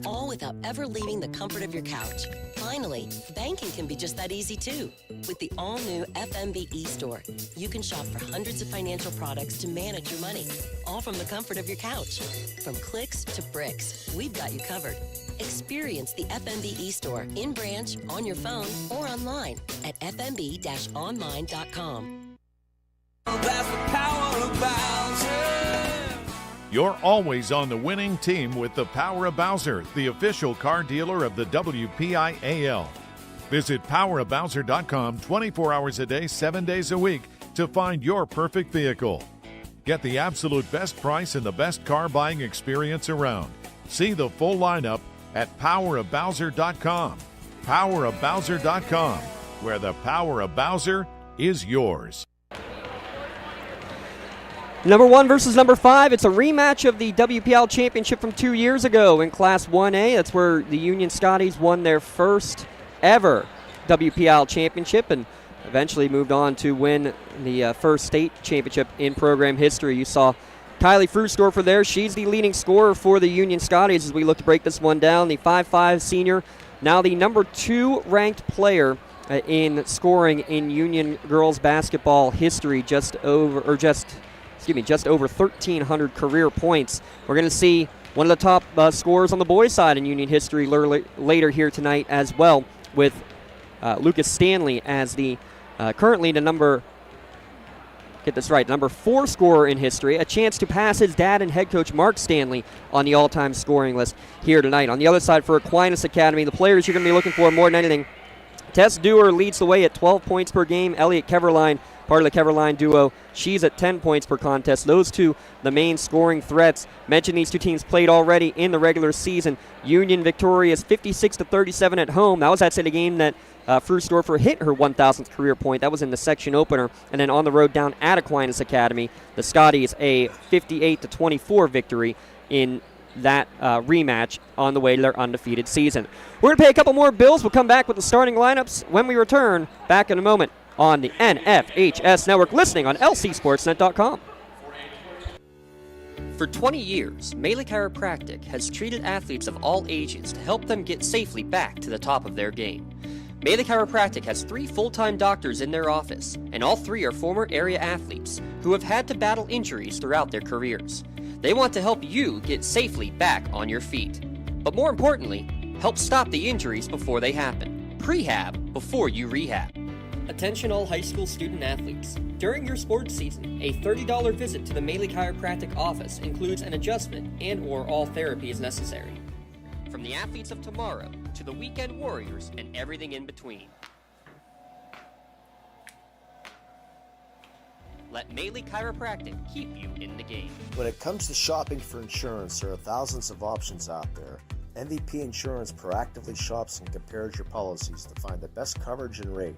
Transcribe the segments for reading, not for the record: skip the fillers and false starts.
all without ever leaving the comfort of your couch. Finally, banking can be just that easy too. With the all-new FMB e-store, you can shop for hundreds of financial products to manage your money, all from the comfort of your couch. From clicks to bricks, we've got you covered. Experience the FMB e-store in branch, on your phone, or online at fmb-online.com. That's the power of Bowser. You're always on the winning team with the Power of Bowser, the official car dealer of the WPIAL. Visit powerofbowser.com 24 hours a day, 7 days a week to find your perfect vehicle. Get the absolute best price and the best car buying experience around. See the full lineup at powerofbowser.com. Powerofbowser.com, where the power of Bowser is yours. Number 1 versus number 5. It's a rematch of the WPIAL Championship from 2 years ago in Class 1A. That's where the Union Scotties won their first ever WPIAL Championship and eventually moved on to win the first state championship in program history. You saw Kylie Fruit score for there. She's the leading scorer for the Union Scotties as we look to break this one down. The 5'5" senior, now the number 2 ranked player in scoring in Union girls basketball history, just over 1,300 career points. We're going to see one of the top scorers on the boys' side in Union history later here tonight as well, with Lucas Stanley as the currently the number 4 scorer in history, a chance to pass his dad and head coach Mark Stanley on the all-time scoring list here tonight. On the other side for Aquinas Academy, the players you're going to be looking for more than anything, Tess Dewar leads the way at 12 points per game. Elliot Keverline, part of the Keverline duo, she's at 10 points per contest. Those two, the main scoring threats. Mentioned these two teams played already in the regular season. Union victorious 56-37 at home. That was actually the game that Fruesdorfer hit her 1,000th career point. That was in the section opener. And then on the road down at Aquinas Academy, the Scotties a 58-24 victory in that rematch on the way to their undefeated season. We're going to pay a couple more bills. We'll come back with the starting lineups when we return. Back in a moment on the NFHS Network, listening on lcsportsnet.com. For 20 years, Melee Chiropractic has treated athletes of all ages to help them get safely back to the top of their game. Melee Chiropractic has 3 full-time doctors in their office, and all 3 are former area athletes who have had to battle injuries throughout their careers. They want to help you get safely back on your feet. But more importantly, help stop the injuries before they happen. Prehab before you rehab. Attention all high school student athletes. During your sports season, a $30 visit to the Melee Chiropractic office includes an adjustment and/or all therapy is necessary. From the athletes of tomorrow to the weekend warriors and everything in between. Let Melee Chiropractic keep you in the game. When it comes to shopping for insurance, there are thousands of options out there. MVP Insurance proactively shops and compares your policies to find the best coverage and rate.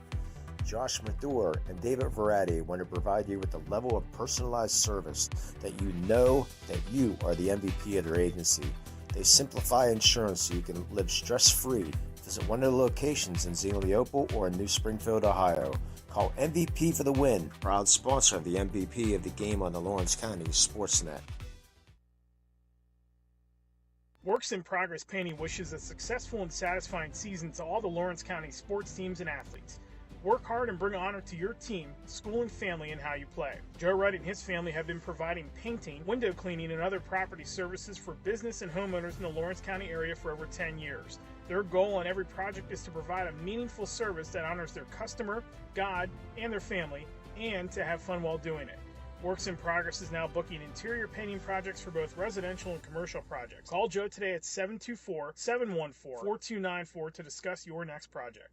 Josh Mathur and David Verratti want to provide you with the level of personalized service that you know that you are the MVP of their agency. They simplify insurance so you can live stress-free. Visit one of the locations in Zingleopole or in New Springfield, Ohio. Call MVP for the win, proud sponsor of the MVP of the game on the Lawrence County SportsNet. Works in Progress Painting wishes a successful and satisfying season to all the Lawrence County sports teams and athletes. Work hard and bring honor to your team, school, and family in how you play. Joe Wright and his family have been providing painting, window cleaning, and other property services for business and homeowners in the Lawrence County area for over 10 years. Their goal on every project is to provide a meaningful service that honors their customer, God, and their family, and to have fun while doing it. Works in Progress is now booking interior painting projects for both residential and commercial projects. Call Joe today at 724-714-4294 to discuss your next project.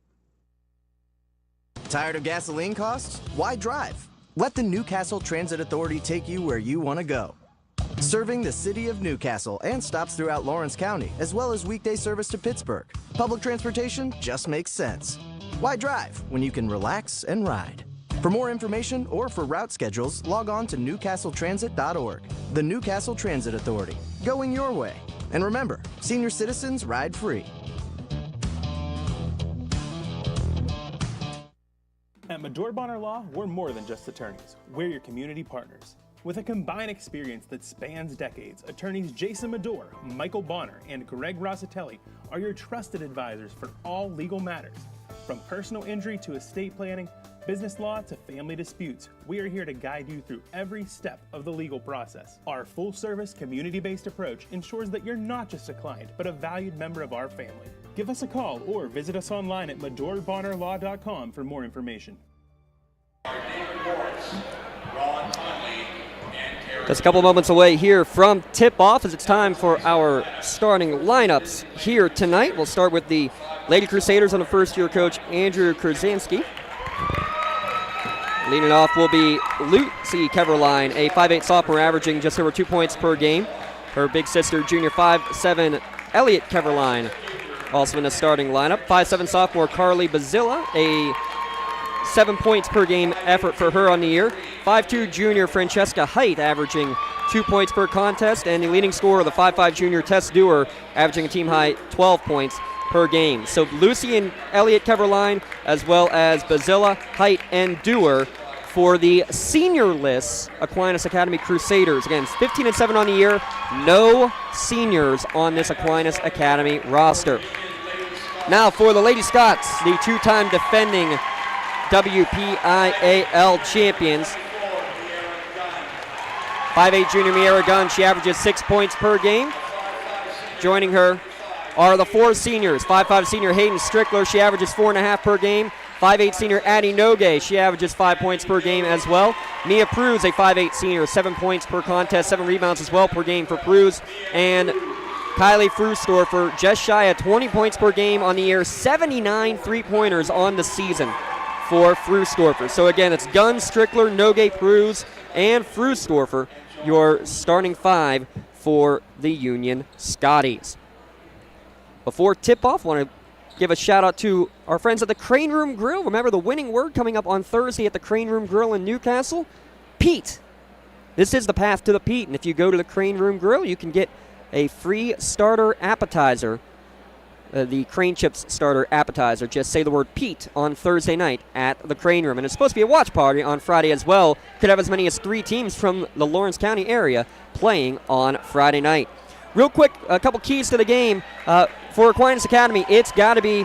Tired of gasoline costs? Why drive? Let the Newcastle Transit Authority take you where you want to go. Serving the city of Newcastle and stops throughout Lawrence County, as well as weekday service to Pittsburgh. Public transportation just makes sense. Why drive when you can relax and ride? For more information or for route schedules, log on to newcastletransit.org. The Newcastle Transit Authority, going your way. And remember, senior citizens ride free. At Madore Bonner Law, we're more than just attorneys. We're your community partners. With a combined experience that spans decades, attorneys Jason Medor, Michael Bonner, and Greg Rossitelli are your trusted advisors for all legal matters. From personal injury to estate planning, business law to family disputes, we are here to guide you through every step of the legal process. Our full-service, community-based approach ensures that you're not just a client, but a valued member of our family. Give us a call or visit us online at MedorBonnerLaw.com for more information. Just a couple moments away here from tip-off as it's time for our starting lineups here tonight. We'll start with the Lady Crusaders under first-year coach Andrew Krasinski. Leading off will be Lucy Keverline, a 5'8 sophomore averaging just over 2 points per game. Her big sister, junior 5'7 Elliot Keverline, also in the starting lineup. 5'7 sophomore Carly Bazilla, a 7 points per game effort for her on the year. 5'2 junior Francesca Height averaging 2 points per contest, and the leading scorer, the 5'5 junior Tess Dewar, averaging a team high 12 points per game. So Lucy and Elliot Keverline, as well as Bazilla, Height, and Dewar for the senior list Aquinas Academy Crusaders. Again, 15-7 on the year. No seniors on this Aquinas Academy roster. Now for the Lady Scots, the two-time defending WPIAL champions. 5'8 junior Miera Gunn, she averages 6 points per game. Joining her are the four seniors. 5'5 senior Hayden Strickler, she averages 4.5 per game. 5'8 senior Addie Nogue, she averages 5 points per game as well. Mia Pruz, a 5'8 senior, 7 points per contest, 7 rebounds as well per game for Pruz. And Kylie Frustorfer, just shy of 20 points per game on the year, 79 three-pointers on the season for Frustorfer. So again, it's Gunn, Strickler, Nogue, Pruz, and Frustorfer, your starting five for the Union Scotties. Before tip-off, I want to give a shout-out to our friends at the Crane Room Grill. Remember the winning word coming up on Thursday at the Crane Room Grill in Newcastle? Pete. This is the path to the Pete, and if you go to the Crane Room Grill, you can get a free starter appetizer, the Crane Chips starter appetizer. Just say the word Pete on Thursday night at the Crane Room. And it's supposed to be a watch party on Friday as well. Could have as many as 3 teams from the Lawrence County area playing on Friday night. Real quick, a couple keys to the game. For Aquinas Academy, it's got to be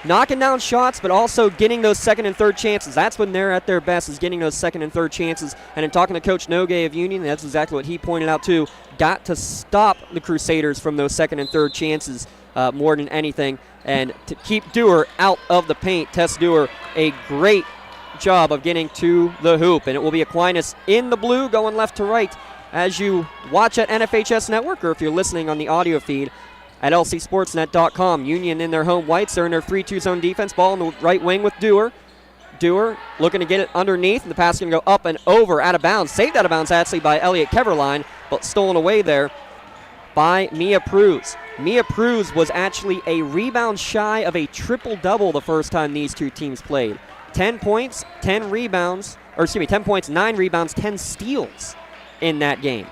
knocking down shots, but also getting those second and third chances. That's when they're at their best, is getting those second and third chances. And in talking to Coach Nogue of Union, that's exactly what he pointed out too. Got to stop the Crusaders from those second and third chances more than anything, and to keep Dewar out of the paint. Tess Dewar, a great job of getting to the hoop, and it will be Aquinas in the blue going left to right as you watch at NFHS Network, or if you're listening on the audio feed at lcsportsnet.com. Union in their home whites. They're in their 3-2 zone defense. Ball in the right wing with Dewar. Dewar looking to get it underneath, and the pass is going to go up and over, out of bounds. Saved out of bounds, actually, by Elliot Keverline, but stolen away there by Mia Pruz. Mia Pruz was actually a rebound shy of a triple-double the first time these two teams played. 10 points, 10 rebounds, 10 points, 9 rebounds, 10 steals in that game.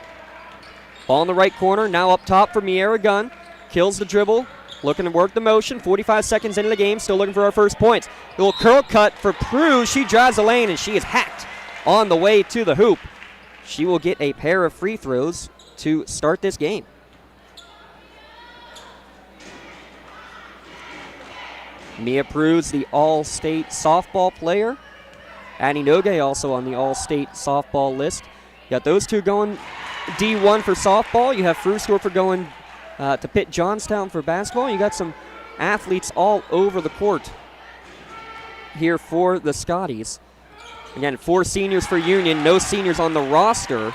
Ball in the right corner, now up top for Miera Gunn. Kills the dribble, looking to work the motion. 45 seconds into the game, still looking for our first points. A little curl cut for Pruz. She drives the lane, and she is hacked on the way to the hoop. She will get a pair of free throws to start this game. Mia Pruz, the All-State softball player. Annie Nogue also on the All-State softball list. You got those two going D1 for softball. You have Frustorfer going to Pitt Johnstown for basketball. You got some athletes all over the court here for the Scotties. Again, 4 seniors for Union, no seniors on the roster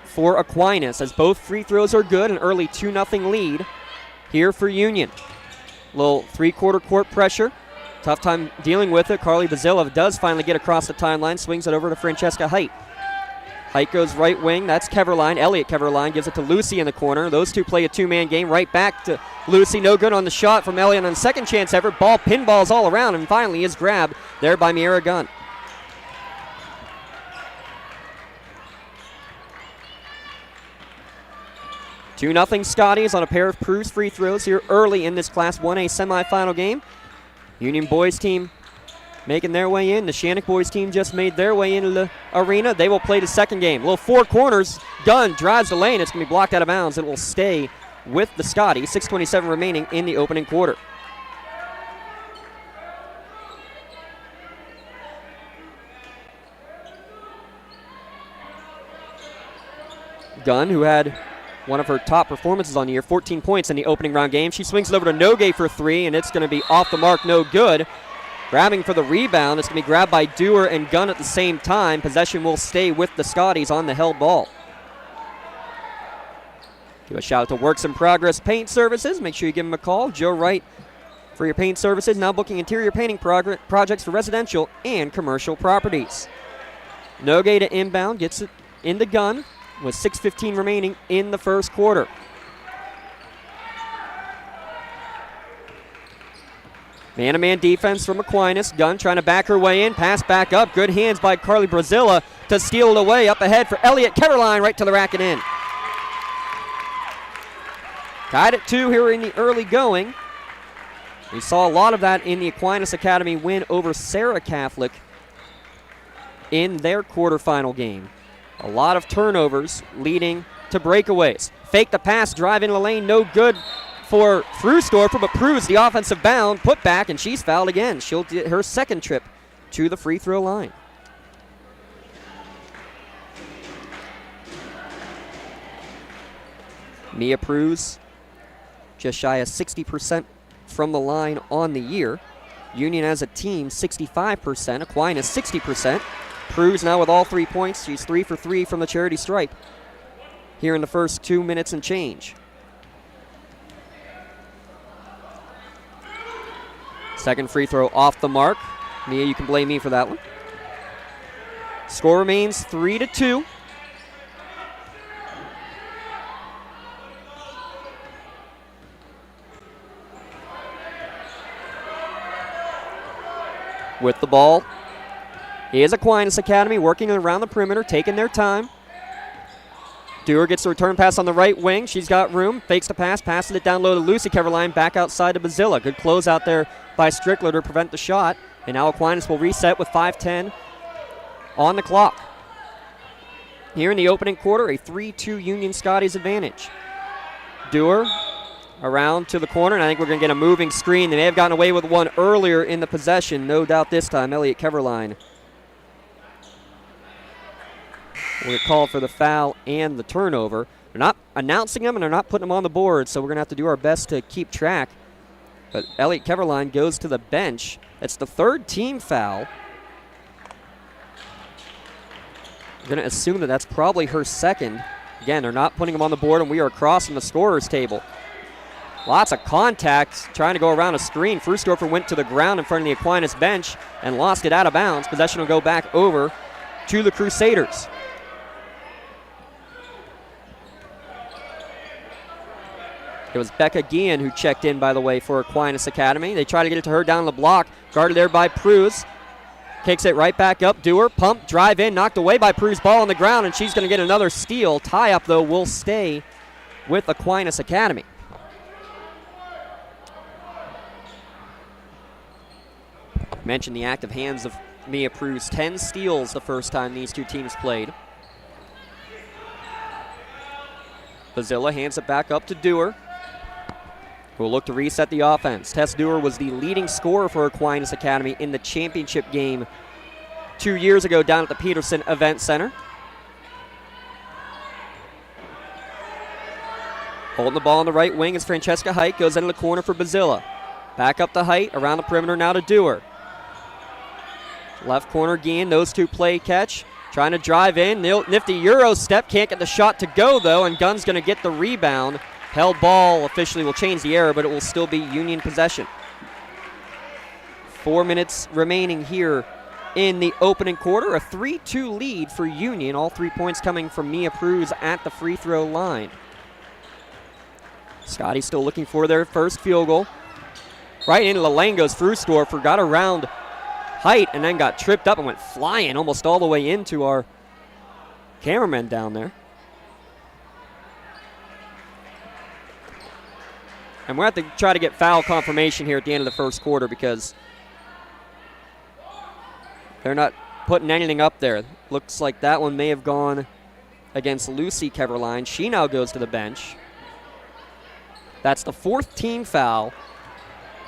for Aquinas, as both free throws are good, an early 2-0 lead here for Union. Little 3-quarter court pressure. Tough time dealing with it. Carly Bazilla does finally get across the timeline, swings it over to Francesca Height. Height goes right wing. That's Keverline. Elliot Keverline gives it to Lucy in the corner. Those two play a 2-man game. Right back to Lucy. No good on the shot from Elliot on the second chance effort. Ball pinballs all around and finally is grabbed there by Miera Gunn. Two 2-0 Scotties on a pair of Pruz free throws here early in this Class 1A semifinal game. Union boys team making their way in. The Shannock boys team just made their way into the arena. They will play the second game. Little four corners. Gunn drives the lane. It's going to be blocked out of bounds. It will stay with the Scotties. 6:27 remaining in the opening quarter. Gunn, who had one of her top performances on the year, 14 points in the opening round game. She swings it over to Nogue for three, and it's going to be off the mark, no good. Grabbing for the rebound. It's going to be grabbed by Dewar and Gunn at the same time. Possession will stay with the Scotties on the held ball. Give a shout out to Works in Progress Paint Services. Make sure you give them a call. Joe Wright for your paint services. Now booking interior painting projects for residential and commercial properties. Nogue to inbound. Gets it in the Gunn with 6:15 remaining in the first quarter. Man-to-man defense from Aquinas. Gunn trying to back her way in. Pass back up. Good hands by Carly Brazilla to steal it away. Up ahead for Elliott Keverline right to the rack and in. Tied at 2 here in the early going. We saw a lot of that in the Aquinas Academy win over Sarah Catholic in their quarterfinal game. A lot of turnovers leading to breakaways. Fake the pass, drive in the lane, no good for Frustorfer, but Pruz the offensive bound, put back, and she's fouled again. She'll get her second trip to the free throw line. Mia Pruz just shy of 60% from the line on the year. Union as a team, 65%. Aquinas, 60%. Pruz now with all 3 points. She's 3 for 3 from the charity stripe here in the first 2 minutes and change. Second free throw off the mark. Mia, you can blame me for that one. Score remains 3-2. With the ball is Aquinas Academy working around the perimeter, taking their time. Dewar gets the return pass on the right wing. She's got room, fakes the pass, passes it down low to Lucy Keverline, back outside to Bazilla. Good close out there by Strickler to prevent the shot. And now Aquinas will reset with 5:10 on the clock. Here in the opening quarter, a 3-2 Union Scotties advantage. Dewar around to the corner, and I think we're going to get a moving screen. They may have gotten away with one earlier in the possession. No doubt this time, Elliott Keverline will get called for the foul and the turnover. They're not announcing them, and they're not putting them on the board, so we're going to have to do our best to keep track. But Elliott Keverline goes to the bench. It's the third team foul. I'm going to assume that that's probably her second. Again, they're not putting them on the board, and we are crossing the scorer's table. Lots of contact trying to go around a screen. Frustorfer went to the ground in front of the Aquinas bench and lost it out of bounds. Possession will go back over to the Crusaders. It was Becca Guillen who checked in, by the way, for Aquinas Academy. They try to get it to her down the block. Guarded there by Pruz. Kicks it right back up. Dewar, pump, drive in, knocked away by Pruz. Ball on the ground, and she's going to get another steal. Tie-up, though, will stay with Aquinas Academy. Mentioned the active hands of Mia Pruz. 10 steals the first time these two teams played. Bazilla hands it back up to Dewar, who will look to reset the offense. Tess Dewar was the leading scorer for Aquinas Academy in the championship game 2 years ago down at the Peterson Event Center. Holding the ball on the right wing is Francesca Height. Goes into the corner for Bazilla. Back up the Height, around the perimeter now to Dewar. Left corner, Guillen, those two play catch. Trying to drive in, nifty Euro step, can't get the shot to go though, and Gunn's going to get the rebound. Held ball officially will change the error, but it will still be Union possession. 4 minutes remaining here in the opening quarter. A 3-2 lead for Union. All 3 points coming from Mia Pruz at the free throw line. Scotty still looking for their first field goal. Right into the lane goes Frustorfer, got around Height and then got tripped up and went flying almost all the way into our cameraman down there. And we'll have to try to get foul confirmation here at the end of the first quarter because They're not putting anything up there. Looks like that one may have gone against Lucy Keverline. She now goes to the bench. That's the 4th team foul.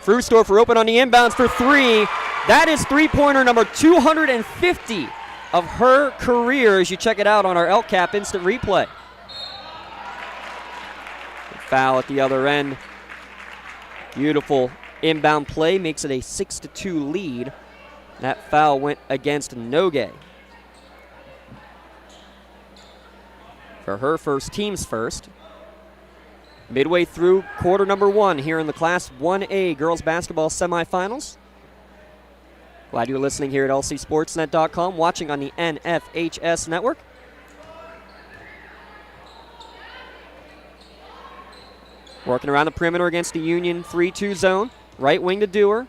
Frusdorfer open on the inbounds for 3. That is three-pointer number 250 of her career as you check it out on our LCAP instant replay. Foul at the other end. Beautiful inbound play makes it a 6-2 lead. That foul went against Noge. For her first, team's first. Midway through quarter number 1 here in the Class 1A girls basketball semifinals. Glad you're listening here at lcsportsnet.com, watching on the NFHS network. Working around the perimeter against the Union 3-2 zone. Right wing to Dewar.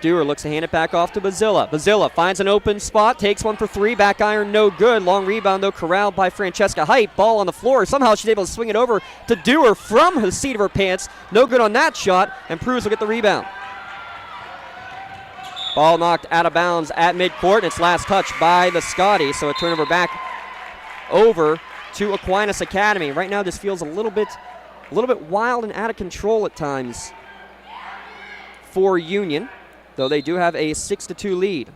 Dewar looks to hand it back off to Bazilla. Bazilla finds an open spot, takes one for 3, back iron, no good. Long rebound, though, corralled by Francesca Height. Ball on the floor. Somehow she's able to swing it over to Dewar from the seat of her pants. No good on that shot, and Pruse will get the rebound. Ball knocked out of bounds at midcourt, and it's last touched by the Scotties, so a turnover back over to Aquinas Academy. Right now, this feels a little bit wild and out of control at times for Union, though they do have a 6-2 lead.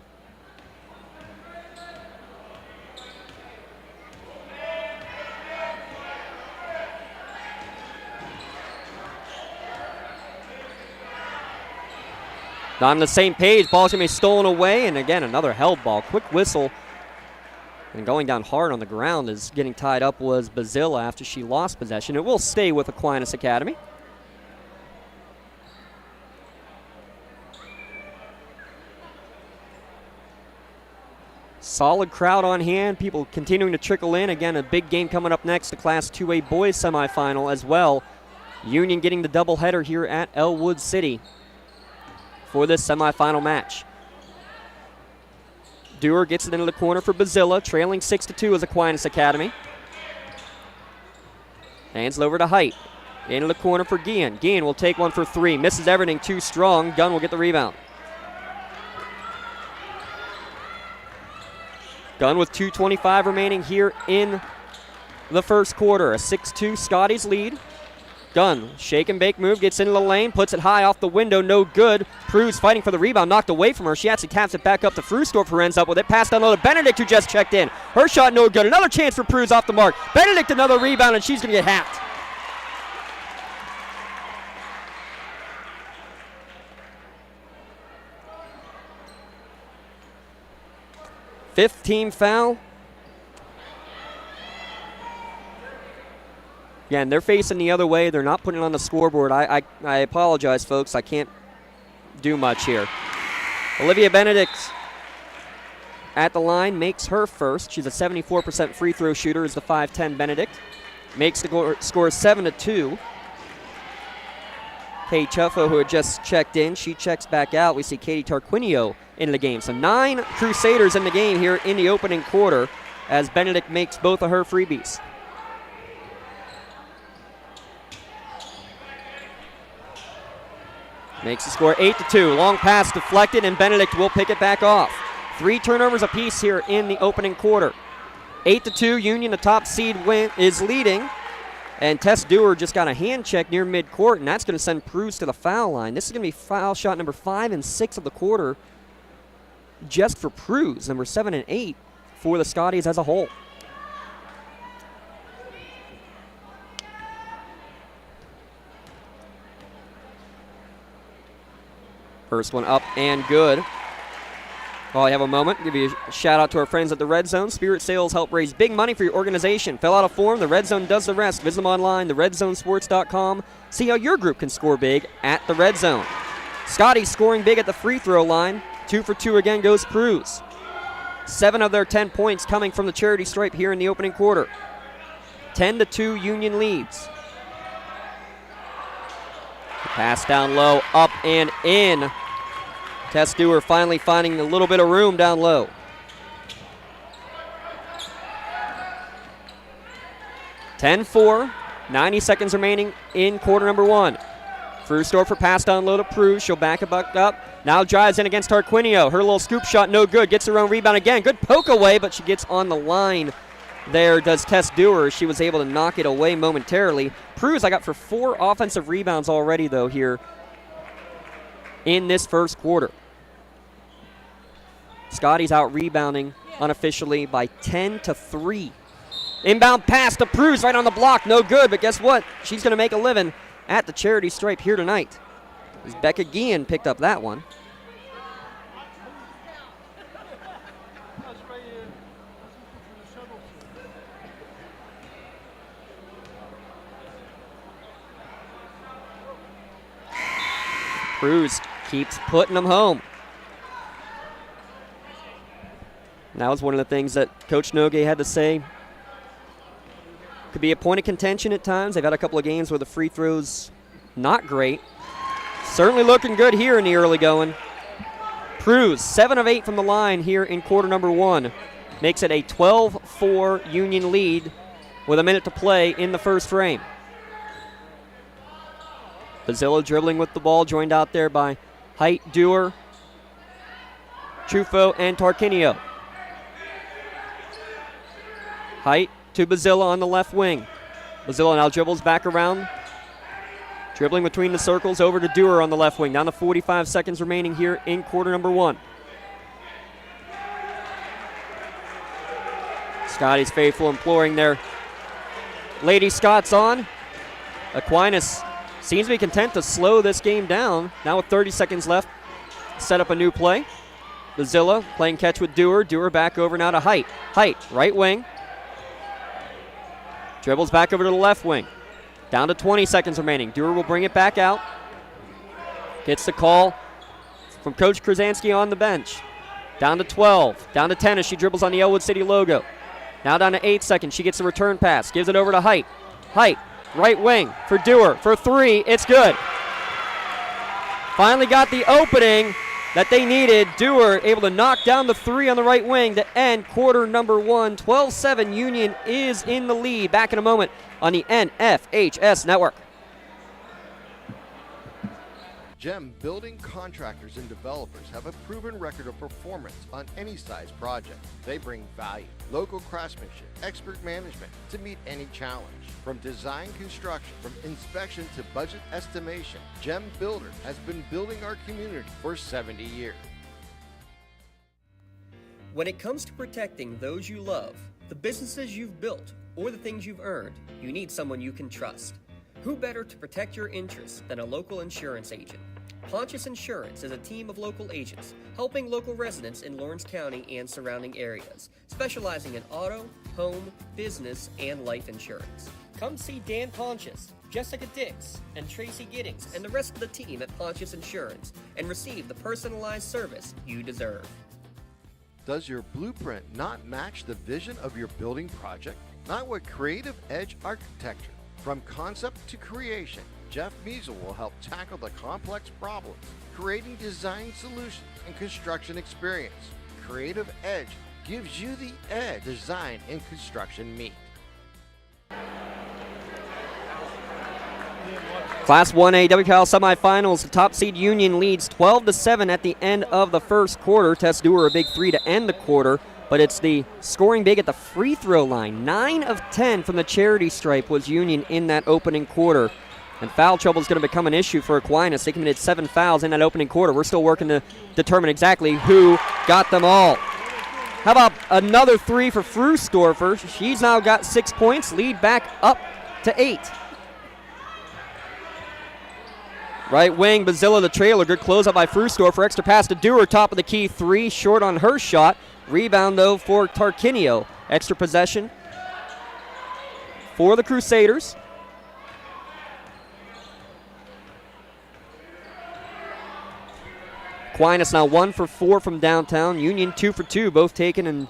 Not on the same page. Ball's going to be stolen away, and again, another held ball. Quick whistle. And going down hard on the ground as getting tied up was Bazilla after she lost possession. It will stay with Aquinas Academy. Solid crowd on hand. People continuing to trickle in. Again, a big game coming up next, the Class 2A boys semifinal as well. Union getting the doubleheader here at Elwood City for this semifinal match. Dewar gets it into the corner for Bazilla, trailing 6-2 as Aquinas Academy. Hands it over to Height. Into the corner for Guillen. Guillen will take one for 3. Misses everything, too strong. Gunn will get the rebound. Gunn with 2:25 remaining here in the first quarter. A 6-2 Scotties lead. Gunn, shake and bake move, gets into the lane, puts it high off the window, no good. Pruse fighting for the rebound, knocked away from her. She actually taps it back up to Frusdorfer, who ends up with it. Pass down low to Benedict, who just checked in. Her shot no good. Another chance for Pruse off the mark. Benedict another rebound, and she's going to get hacked. Fifth team foul. Again, they're facing the other way. They're not putting it on the scoreboard. I apologize, folks. I can't do much here. Olivia Benedict at the line makes her first. She's a 74% free throw shooter, is the 5'10 Benedict. Makes the score 7-2. Kay Chuffo, who had just checked in, she checks back out. We see Katie Tarquinio in the game. So 9 Crusaders in the game here in the opening quarter as Benedict makes both of her freebies. Makes the score 8-2. Long pass deflected, and Benedict will pick it back off. 3 turnovers apiece here in the opening quarter. 8-2, Union, the top seed, is leading. And Tess Dewar just got a hand check near midcourt, and that's going to send Pruse to the foul line. This is going to be foul shot number 5 and 6 of the quarter just for Pruse, number 7 and 8 for the Scotties as a whole. First one up and good. While I have a moment, give you a shout out to our friends at the Red Zone. Spirit Sales help raise big money for your organization. Fill out a form, the Red Zone does the rest. Visit them online, theredzonesports.com. See how your group can score big at the Red Zone. Scotties scoring big at the free throw line. 2 for 2 again goes Pruse. 7 of their 10 points coming from the charity stripe here in the opening quarter. 10-2 Union leads. Pass down low, up and in. Tess Dewar finally finding a little bit of room down low. (10-4), 90 seconds remaining in quarter number 1. Frusdorfer pass down low to Pruse. She'll back it back up. Now drives in against Tarquinio. Her little scoop shot, no good. Gets her own rebound again. Good poke away, but she gets on the line. There does Tess Dewar. She was able to knock it away momentarily. Pruz, I got for 4 offensive rebounds already, though, here in this first quarter. Scotties out rebounding unofficially by 10-3. Inbound pass to Pruz right on the block. No good, but guess what? She's going to make a living at the charity stripe here tonight. As Becca Guillen picked up that one. Pruz keeps putting them home. And that was one of the things that Coach Nogue had to say. Could be a point of contention at times. They've had a couple of games where the free throws not great. Certainly looking good here in the early going. Pruz, 7 of 8 from the line here in quarter number 1. Makes it a 12-4 Union lead with a minute to play in the first frame. Bazzillo dribbling with the ball, joined out there by Height, Dewar, Trufo, and Tarquinio. Height to Bazzillo on the left wing. Bazzillo now dribbles back around. Dribbling between the circles over to Dewar on the left wing. Down to 45 seconds remaining here in quarter number 1. Scotties faithful imploring their Lady Scots on. Aquinas seems to be content to slow this game down. Now with 30 seconds left, set up a new play. Bazzillo playing catch with Dewar. Dewar back over now to Height. Height, right wing. Dribbles back over to the left wing. Down to 20 seconds remaining. Dewar will bring it back out. Gets the call from Coach Krasansky on the bench. Down to 12. Down to 10 as she dribbles on the Elwood City logo. Now down to 8 seconds. She gets the return pass. Gives it over to Height. Height, right wing for Dewar for 3. It's good. Finally got the opening that they needed. Dewar able to knock down the 3 on the right wing to end quarter number 1. 12-7 Union is in the lead. Back in a moment on the NFHS Network. GEM building contractors and developers have a proven record of performance on any size project. They bring value, local craftsmanship, expert management to meet any challenge. From design construction, from inspection to budget estimation, GEM Builder has been building our community for 70 years. When it comes to protecting those you love, the businesses you've built, or the things you've earned, you need someone you can trust. Who better to protect your interests than a local insurance agent? Pontius Insurance is a team of local agents helping local residents in Lawrence County and surrounding areas, specializing in auto, home, business, and life insurance. Come see Dan Pontius, Jessica Dix, and Tracy Giddings, and the rest of the team at Pontius Insurance, and receive the personalized service you deserve. Does your blueprint not match the vision of your building project? Not with Creative Edge Architecture. From concept to creation, Jeff Measle will help tackle the complex problems, creating design solutions and construction experience. Creative Edge gives you the edge design and construction meet. Class 1A WPIAL semifinals. The top seed Union leads 12-7 at the end of the first quarter. Tess Dewar a big 3 to end the quarter. But it's the scoring big at the free throw line. 9 of 10 from the charity stripe was Union in that opening quarter. And foul trouble is going to become an issue for Aquinas. They committed 7 fouls in that opening quarter. We're still working to determine exactly who got them all. How about another 3 for Frustorfer? She's now got 6 points. Lead back up to 8. Right wing, Bazzillo the trailer. Good closeout by Frustorfer. Extra pass to Dewar. Top of the key 3. Short on her shot. Rebound, though, for Tarquinio. Extra possession for the Crusaders. Aquinas now 1 for 4 from downtown. Union 2 for 2, both taken and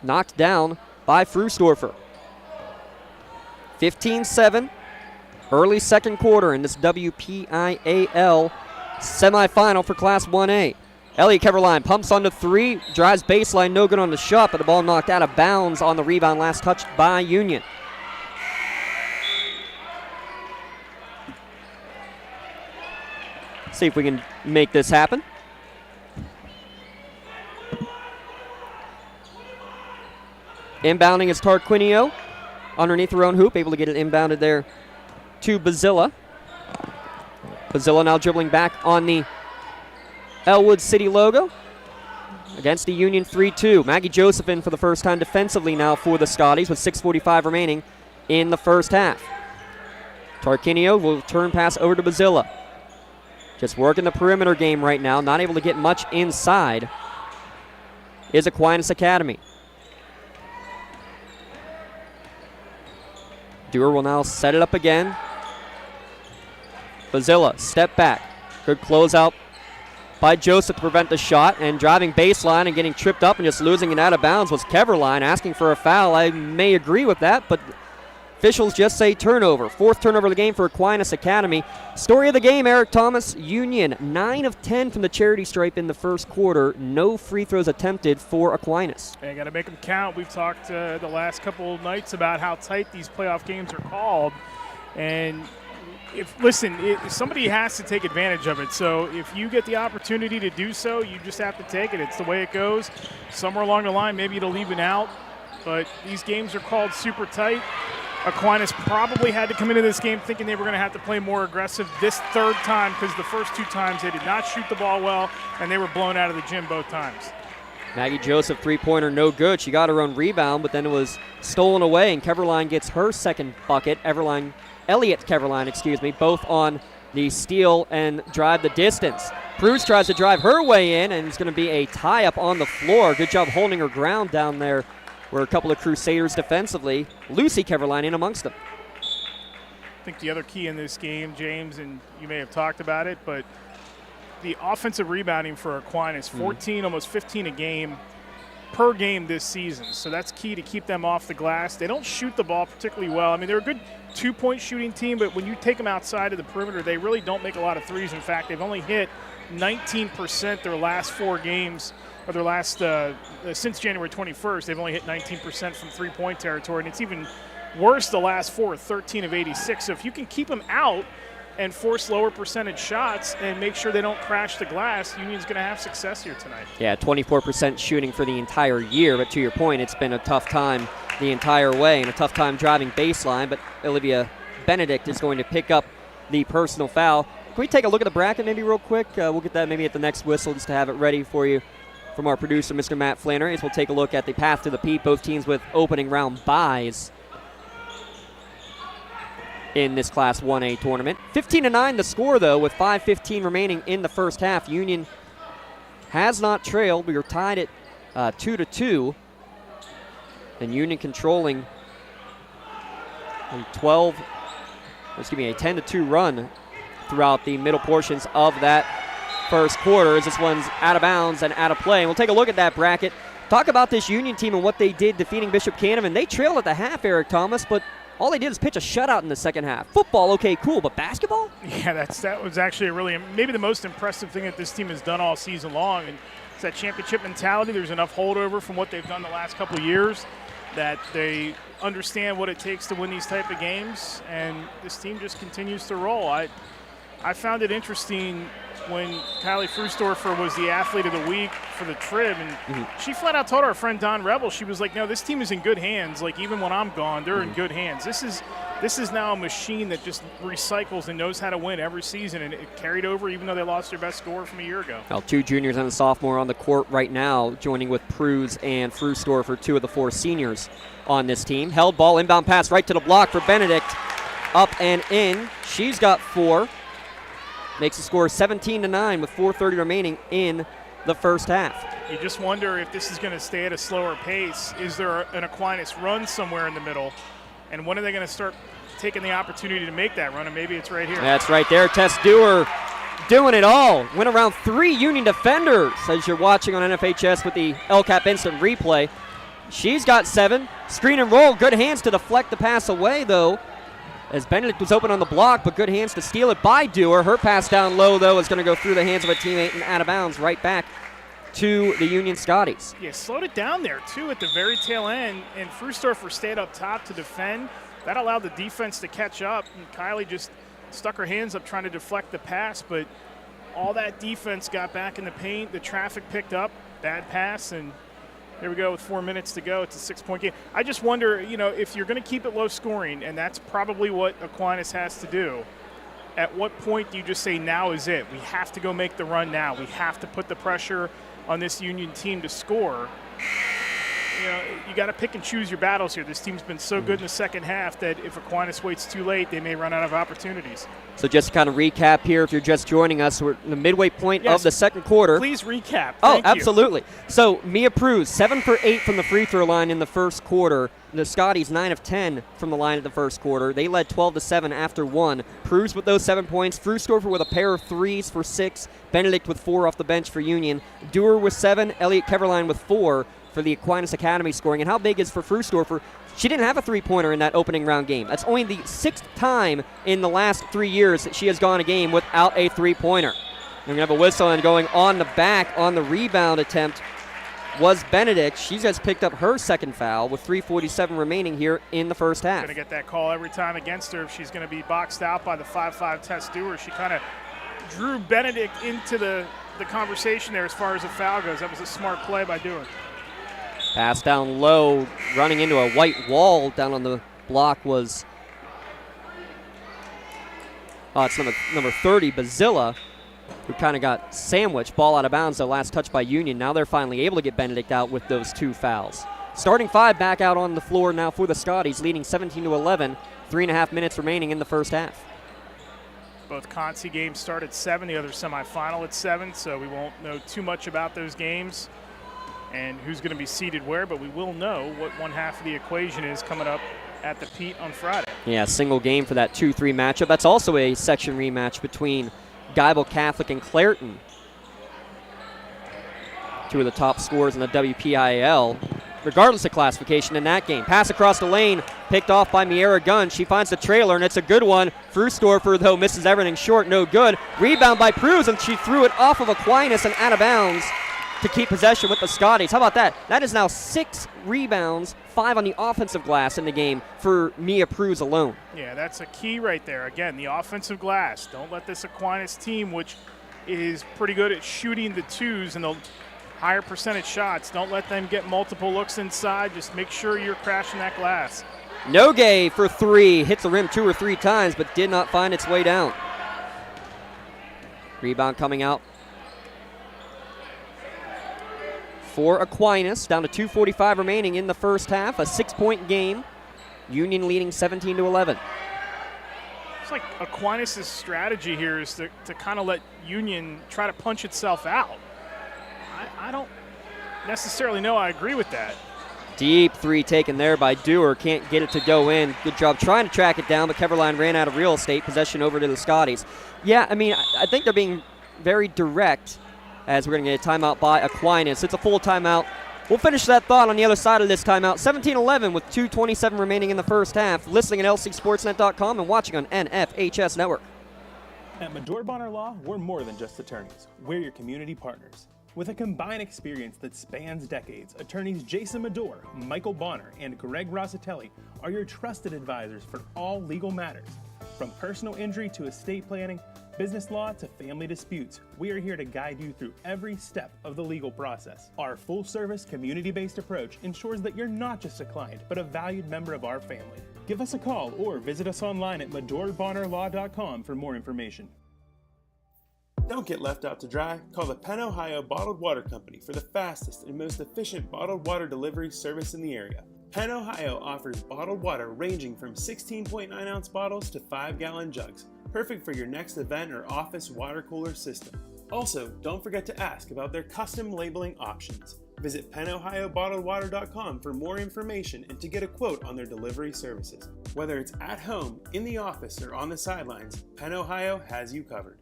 knocked down by Frustorfer. 15-7, early second quarter in this WPIAL semifinal for Class 1A. Elliott Keverline pumps onto 3, drives baseline, no good on the shot, but the ball knocked out of bounds on the rebound, last touched by Union. See if we can make this happen. Inbounding is Tarquinio underneath her own hoop, able to get it inbounded there to Bazilla. Bazilla now dribbling back on the Elwood City logo against the Union 3-2. Maggie Joseph in for the first time defensively now for the Scotties with 6:45 remaining in the first half. Tarquinio will turn pass over to Bazilla. Just working the perimeter game right now, not able to get much inside is Aquinas Academy. Dewar will now set it up again. Bazilla, step back. Good closeout by Joseph to prevent the shot, and driving baseline and getting tripped up and just losing it out of bounds was Keverline asking for a foul. I may agree with that, but officials just say turnover. 4th turnover of the game for Aquinas Academy. Story of the game, Eric Thomas. Union 9 of 10 from the charity stripe in the first quarter. No free throws attempted for Aquinas. They got to make them count. We've talked the last couple of nights about how tight these playoff games are called. And somebody has to take advantage of it. So if you get the opportunity to do so, you just have to take it. It's the way it goes. Somewhere along the line, maybe it'll even out. But these games are called super tight. Aquinas probably had to come into this game thinking they were going to have to play more aggressive this third time, because the first 2 times they did not shoot the ball well, and they were blown out of the gym both times. Maggie Joseph, 3-pointer, no good. She got her own rebound, but then it was stolen away, and Keverline gets her second bucket. Elliott Keverline, both on the steal and drive the distance. Cruz tries to drive her way in, and it's going to be a tie-up on the floor. Good job holding her ground down there. Were a couple of Crusaders defensively. Lucy Keverline in amongst them. I think the other key in this game, James, and you may have talked about it, but the offensive rebounding for Aquinas, 14, almost 15 a game per game this season. So that's key to keep them off the glass. They don't shoot the ball particularly well. I mean, they're a good 2-point shooting team, but when you take them outside of the perimeter, they really don't make a lot of threes. In fact, they've only hit 19% their last 4 games, or their last, since January 21st, they've only hit 19% from 3-point territory, and it's even worse the last 4, 13 of 86. So if you can keep them out and force lower percentage shots and make sure they don't crash the glass, Union's going to have success here tonight. Yeah, 24% shooting for the entire year, but to your point, it's been a tough time the entire way and a tough time driving baseline, but Olivia Benedict is going to pick up the personal foul. Can we take a look at the bracket maybe real quick? We'll get that maybe at the next whistle just to have it ready for you from our producer, Mr. Matt Flannery, as we'll take a look at the path to the Pete, both teams with opening round byes in this Class 1A tournament. 15-9 the score, though, with 5:15 remaining in the first half. Union has not trailed. We are tied at 2-2, and Union controlling a 10-2 run throughout the middle portions of that first quarter, as this one's out of bounds and out of play. And we'll take a look at that bracket. Talk about this Union team and what they did defeating Bishop Canevin. They trailed at the half, Eric Thomas, but all they did is pitch a shutout in the second half. Football, okay, cool, but basketball? Yeah, that was actually maybe the most impressive thing that this team has done all season long. And it's that championship mentality. There's enough holdover from what they've done the last couple of years that they understand what it takes to win these type of games, and this team just continues to roll. I found it interesting when Kylie Frustorfer was the athlete of the week for the Trib, and she flat out told our friend Don Rebel, she was like, no, this team is in good hands. Like, even when I'm gone, they're in good hands. This is now a machine that just recycles and knows how to win every season, and it carried over even though they lost their best scorer from a year ago. Well, 2 juniors and a sophomore on the court right now, joining with Pruz and Frustorfer, 2 of the 4 seniors on this team. Held ball, inbound pass right to the block for Benedict. Up and in. She's got 4. Makes the score 17-9 with 4:30 remaining in the first half. You just wonder if this is going to stay at a slower pace. Is there an Aquinas run somewhere in the middle? And when are they going to start taking the opportunity to make that run? And maybe it's right here. That's right there. Tess Dewar doing it all. Went around 3 Union defenders as you're watching on NFHS with the LCAP instant replay. She's got 7. Screen and roll. Good hands to deflect the pass away, though, as Benedict was open on the block, but good hands to steal it by Dewar. Her pass down low, though, is going to go through the hands of a teammate and out of bounds right back to the Union Scotties. Yeah, slowed it down there, too, at the very tail end, and Frustorfer stayed up top to defend. That allowed the defense to catch up, and Kylie just stuck her hands up trying to deflect the pass, but all that defense got back in the paint. The traffic picked up, bad pass, and here we go with 4 minutes to go. It's a 6-point game. I just wonder, if you're going to keep it low scoring, and that's probably what Aquinas has to do, at what point do you just say now is it? We have to go make the run now. We have to put the pressure on this Union team to score. You got to pick and choose your battles here. This team's been so good in the second half that if Aquinas waits too late, they may run out of opportunities. So just to kind of recap here, if you're just joining us, we're in the midway point of the second quarter. Please recap. Thank you. Absolutely. So Mia Pruz, 7 for 8 from the free throw line in the first quarter. The Scotties, 9 of 10 from the line at the first quarter. They led 12-7 after 1. Pruz with those 7 points. Frustorfer with a pair of threes for 6. Benedict with 4 off the bench for Union. Dewar with 7. Elliott Keverline with 4 for the Aquinas Academy scoring. And how big is for Frustorfer? She didn't have a three-pointer in that opening round game. That's only the 6th time in the last 3 years that she has gone a game without a three-pointer. And we're going to have a whistle, and going on the back on the rebound attempt was Benedict. She just picked up her second foul with 3:47 remaining here in the first half. Going to get that call every time against her if she's going to be boxed out by the 5'5" Tess Dewar. She kind of drew Benedict into the conversation there as far as a foul goes. That was a smart play by Dewar. Pass down low, running into a white wall down on the block was it's number 30, Bazilla, who kind of got sandwiched. Ball out of bounds, the last touch by Union. Now they're finally able to get Benedict out with those 2 fouls. Starting 5 back out on the floor now for the Scotties, leading 17-11, 3.5 minutes remaining in the first half. Both Concy games start at 7, the other semifinal at 7, so we won't know too much about those games and who's going to be seated where, but we will know what one half of the equation is coming up at the Pete on Friday. Yeah, single game for that 2-3 matchup. That's also a section rematch between Geibel Catholic and Clairton. 2 of the top scorers in the WPIAL, regardless of classification in that game. Pass across the lane, picked off by Miera Gunn. She finds the trailer, and it's a good one. Frustorfer, though, misses everything short, no good. Rebound by Pruz, and she threw it off of Aquinas and out of bounds to keep possession with the Scotties. How about that? That is now 6 rebounds, 5 on the offensive glass in the game for Mia Pruz alone. Yeah, that's a key right there. Again, the offensive glass. Don't let this Aquinas team, which is pretty good at shooting the twos and the higher percentage shots, don't let them get multiple looks inside. Just make sure you're crashing that glass. Nogue for 3. Hits the rim 2 or 3 times, but did not find its way down. Rebound coming out for Aquinas, down to 2:45 remaining in the first half. A 6-point game. Union leading 17-11. It's like Aquinas' strategy here is to kind of let Union try to punch itself out. I don't necessarily know I agree with that. Deep 3 taken there by Dewar. Can't get it to go in. Good job trying to track it down, but Keverline ran out of real estate. Possession over to the Scotties. Yeah, I mean, I think they're being very direct as we're going to get a timeout by Aquinas. It's a full timeout. We'll finish that thought on the other side of this timeout. 17-11 with 2:27 remaining in the first half. Listening at lcsportsnet.com and watching on NFHS Network. At Medore Bonner Law, we're more than just attorneys. We're your community partners. With a combined experience that spans decades, attorneys Jason Medore, Michael Bonner, and Greg Rossitelli are your trusted advisors for all legal matters. From personal injury to estate planning, business law to family disputes, we are here to guide you through every step of the legal process. Our full-service, community-based approach ensures that you're not just a client, but a valued member of our family. Give us a call or visit us online at medorebonnerlaw.com for more information. Don't get left out to dry. Call the Penn Ohio Bottled Water Company for the fastest and most efficient bottled water delivery service in the area. Penn Ohio offers bottled water ranging from 16.9-ounce bottles to 5-gallon jugs, perfect for your next event or office water cooler system. Also, don't forget to ask about their custom labeling options. Visit PennOhioBottledWater.com for more information and to get a quote on their delivery services. Whether it's at home, in the office, or on the sidelines, Penn Ohio has you covered.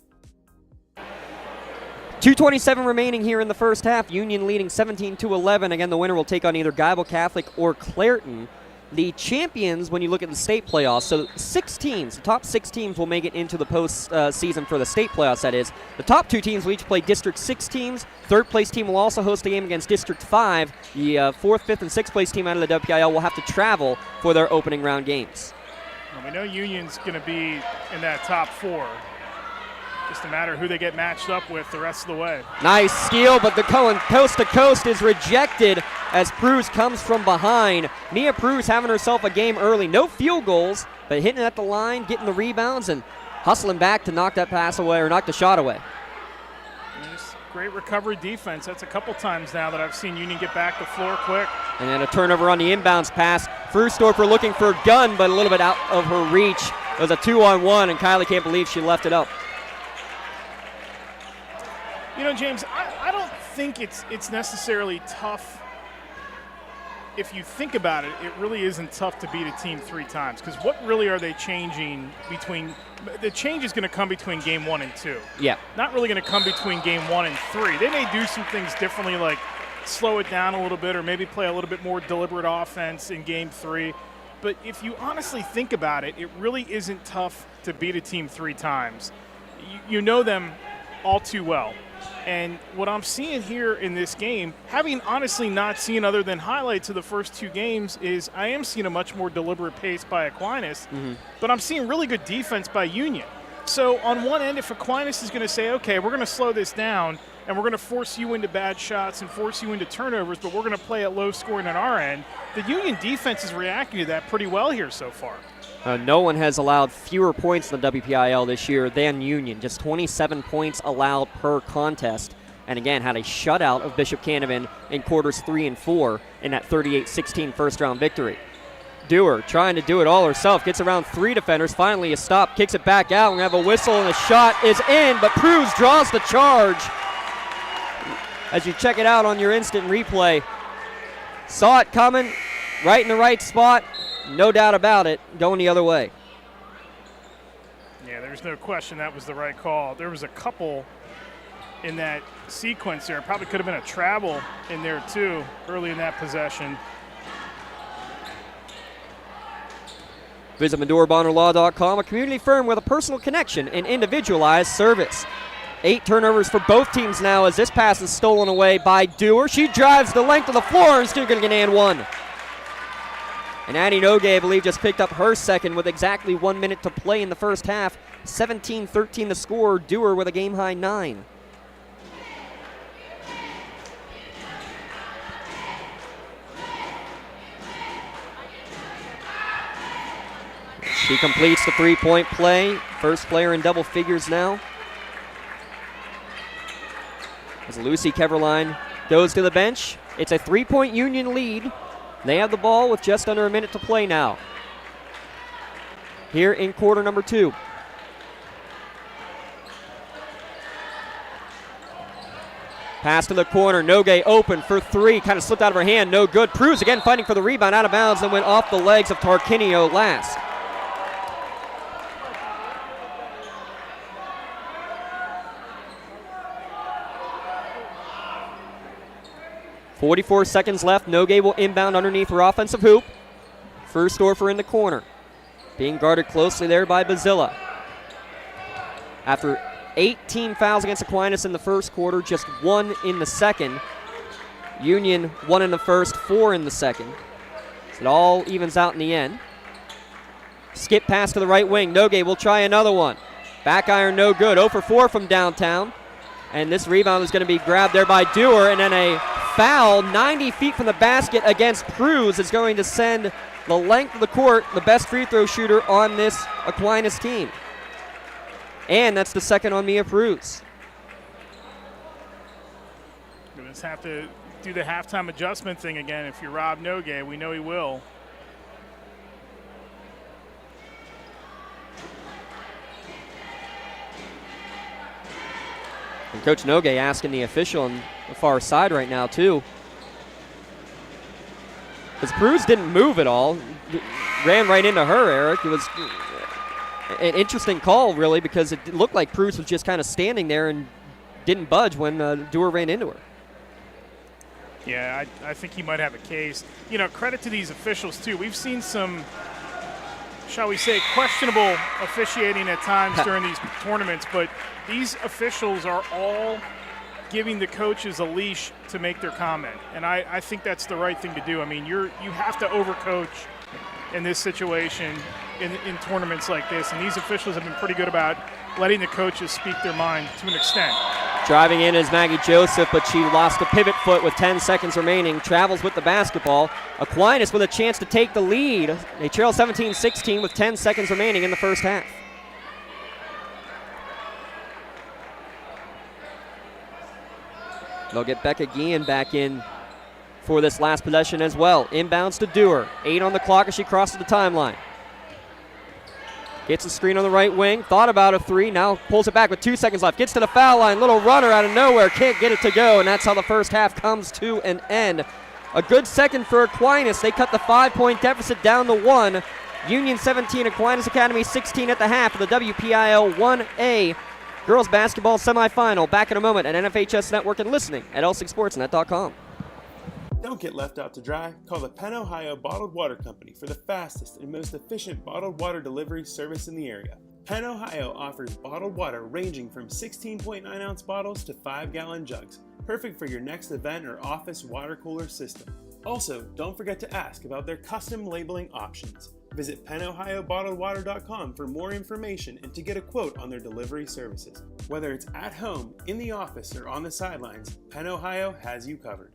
2:27 remaining here in the first half. Union leading 17-11. Again, the winner will take on either Geibel Catholic or Clairton. The champions, when you look at the state playoffs, so 6 teams, the top 6 teams will make it into the post-season for the state playoffs, that is. The top 2 teams will each play District 6 teams. Third place team will also host a game against District 5. The 4th, 5th, and 6th place team out of the WPIAL will have to travel for their opening round games. Well, we know Union's going to be in that top 4. Just a matter of who they get matched up with the rest of the way. Nice steal, but the coast to coast is rejected as Pruz comes from behind. Mia Pruz having herself a game early. No field goals, but hitting at the line, getting the rebounds, and hustling back to knock that pass away or knock the shot away. Nice. Great recovery defense. That's a couple times now that I've seen Union get back the floor quick. And then a turnover on the inbounds pass. Frusdorfer looking for a gun, but a little bit out of her reach. It was a 2-on-1, and Kylie can't believe she left it up. You know, James, I don't think it's necessarily tough. If you think about it, it really isn't tough to beat a team 3 times, because what really are they changing between – the change is going to come between game 1 and 2. Yeah. Not really going to come between game 1 and 3. They may do some things differently, like slow it down a little bit or maybe play a little bit more deliberate offense in game 3. But if you honestly think about it, it really isn't tough to beat a team 3 times. You know them all too well. And what I'm seeing here in this game, having honestly not seen other than highlights of the first 2 games, is I am seeing a much more deliberate pace by Aquinas, but I'm seeing really good defense by Union. So on one end, if Aquinas is going to say, okay, we're going to slow this down and we're going to force you into bad shots and force you into turnovers, but we're going to play at low scoring on our end, the Union defense is reacting to that pretty well here so far. No one has allowed fewer points in the WPIAL this year than Union. Just 27 points allowed per contest. And again, had a shutout of Bishop Canevin in quarters 3 and 4 in that 38-16 first-round victory. Dewar trying to do it all herself. Gets around 3 defenders. Finally a stop. Kicks it back out. We have a whistle, and the shot is in. But Pruz draws the charge. As you check it out on your instant replay, saw it coming, right in the right spot. No doubt about it, going the other way. Yeah, there's no question that was the right call. There was a couple in that sequence there. Probably could have been a travel in there too early in that possession. Visit MadureBonnerLaw.com, a community firm with a personal connection and individualized service. 8 turnovers for both teams now as this pass is stolen away by Dewar. She drives the length of the floor and still going to get an and 1. And Addie Nogue, I believe, just picked up her second with exactly 1 minute to play in the first half. 17-13 the score. Dewar with a game-high 9. She completes the 3-point play. First player in double figures now. As Lucy Keverline goes to the bench. It's a 3-point Union lead. They have the ball with just under a minute to play now. Here in quarter number 2. Pass to the corner. Nogue open for 3. Kind of slipped out of her hand. No good. Pruz again fighting for the rebound. Out of bounds and went off the legs of Tarquinio last. .44 seconds left. Nogue will inbound underneath her offensive hoop. Frusdorfer in the corner. Being guarded closely there by Bazilla. After 18 fouls against Aquinas in the first quarter, just 1 in the second. Union 1 in the first, 4 in the second. So it all evens out in the end. Skip pass to the right wing. Nogue will try another one. Back iron no good. 0 for 4 from downtown. And this rebound is going to be grabbed there by Dewar, and then a foul 90 feet from the basket against Pruz is going to send the length of the court the best free throw shooter on this Aquinas team. And that's the second on Mia Pruz. We'll just have to do the halftime adjustment thing again if you're Rob Nogue. We know he will. And Coach Nogue asking the official on the far side right now, too. Because Pruz didn't move at all. Ran right into her, Eric. It was an interesting call, really, because it looked like Pruz was just kind of standing there and didn't budge when Dewar ran into her. Yeah, I think he might have a case. You know, credit to these officials, too. We've seen some, shall we say, questionable officiating at times during these tournaments, but these officials are all giving the coaches a leash to make their comment, and I think that's the right thing to do. I mean, you have to overcoach in this situation in tournaments like this, and these officials have been pretty good about letting the coaches speak their mind to an extent. Driving in is Maggie Joseph, but she lost a pivot foot with 10 seconds remaining. Travels with the basketball. Aquinas with a chance to take the lead. They trail 17-16 with 10 seconds remaining in the first half. They'll get Becca Guillen back in for this last possession as well. Inbounds to Dewar. 8 on the clock as she crosses the timeline. Gets a screen on the right wing. Thought about a 3. Now pulls it back with 2 seconds left. Gets to the foul line. Little runner out of nowhere. Can't get it to go. And that's how the first half comes to an end. A good second for Aquinas. They cut the 5-point deficit down to 1. Union 17, Aquinas Academy 16 at the half of the WPIAL 1A girls basketball semifinal. Back in a moment at NFHS Network and listening at l6sportsnet.com. Don't get left out to dry. Call the Penn Ohio Bottled Water Company for the fastest and most efficient bottled water delivery service in the area. Penn Ohio offers bottled water ranging from 16.9-ounce bottles to 5-gallon jugs, perfect for your next event or office water cooler system. Also, don't forget to ask about their custom labeling options. Visit PennOhioBottledWater.com for more information and to get a quote on their delivery services. Whether it's at home, in the office, or on the sidelines, Penn Ohio has you covered.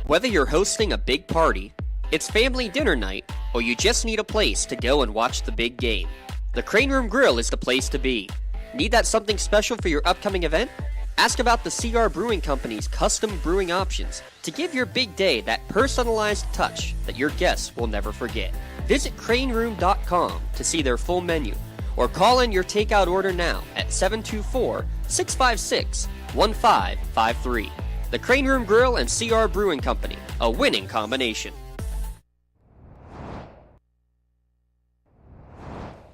Whether you're hosting a big party, it's family dinner night, or you just need a place to go and watch the big game, the Crane Room Grill is the place to be. Need that something special for your upcoming event? Ask about the CR Brewing Company's custom brewing options to give your big day that personalized touch that your guests will never forget. Visit craneroom.com to see their full menu, or call in your takeout order now at 724-656-1553. The Crane Room Grill and CR Brewing Company, a winning combination.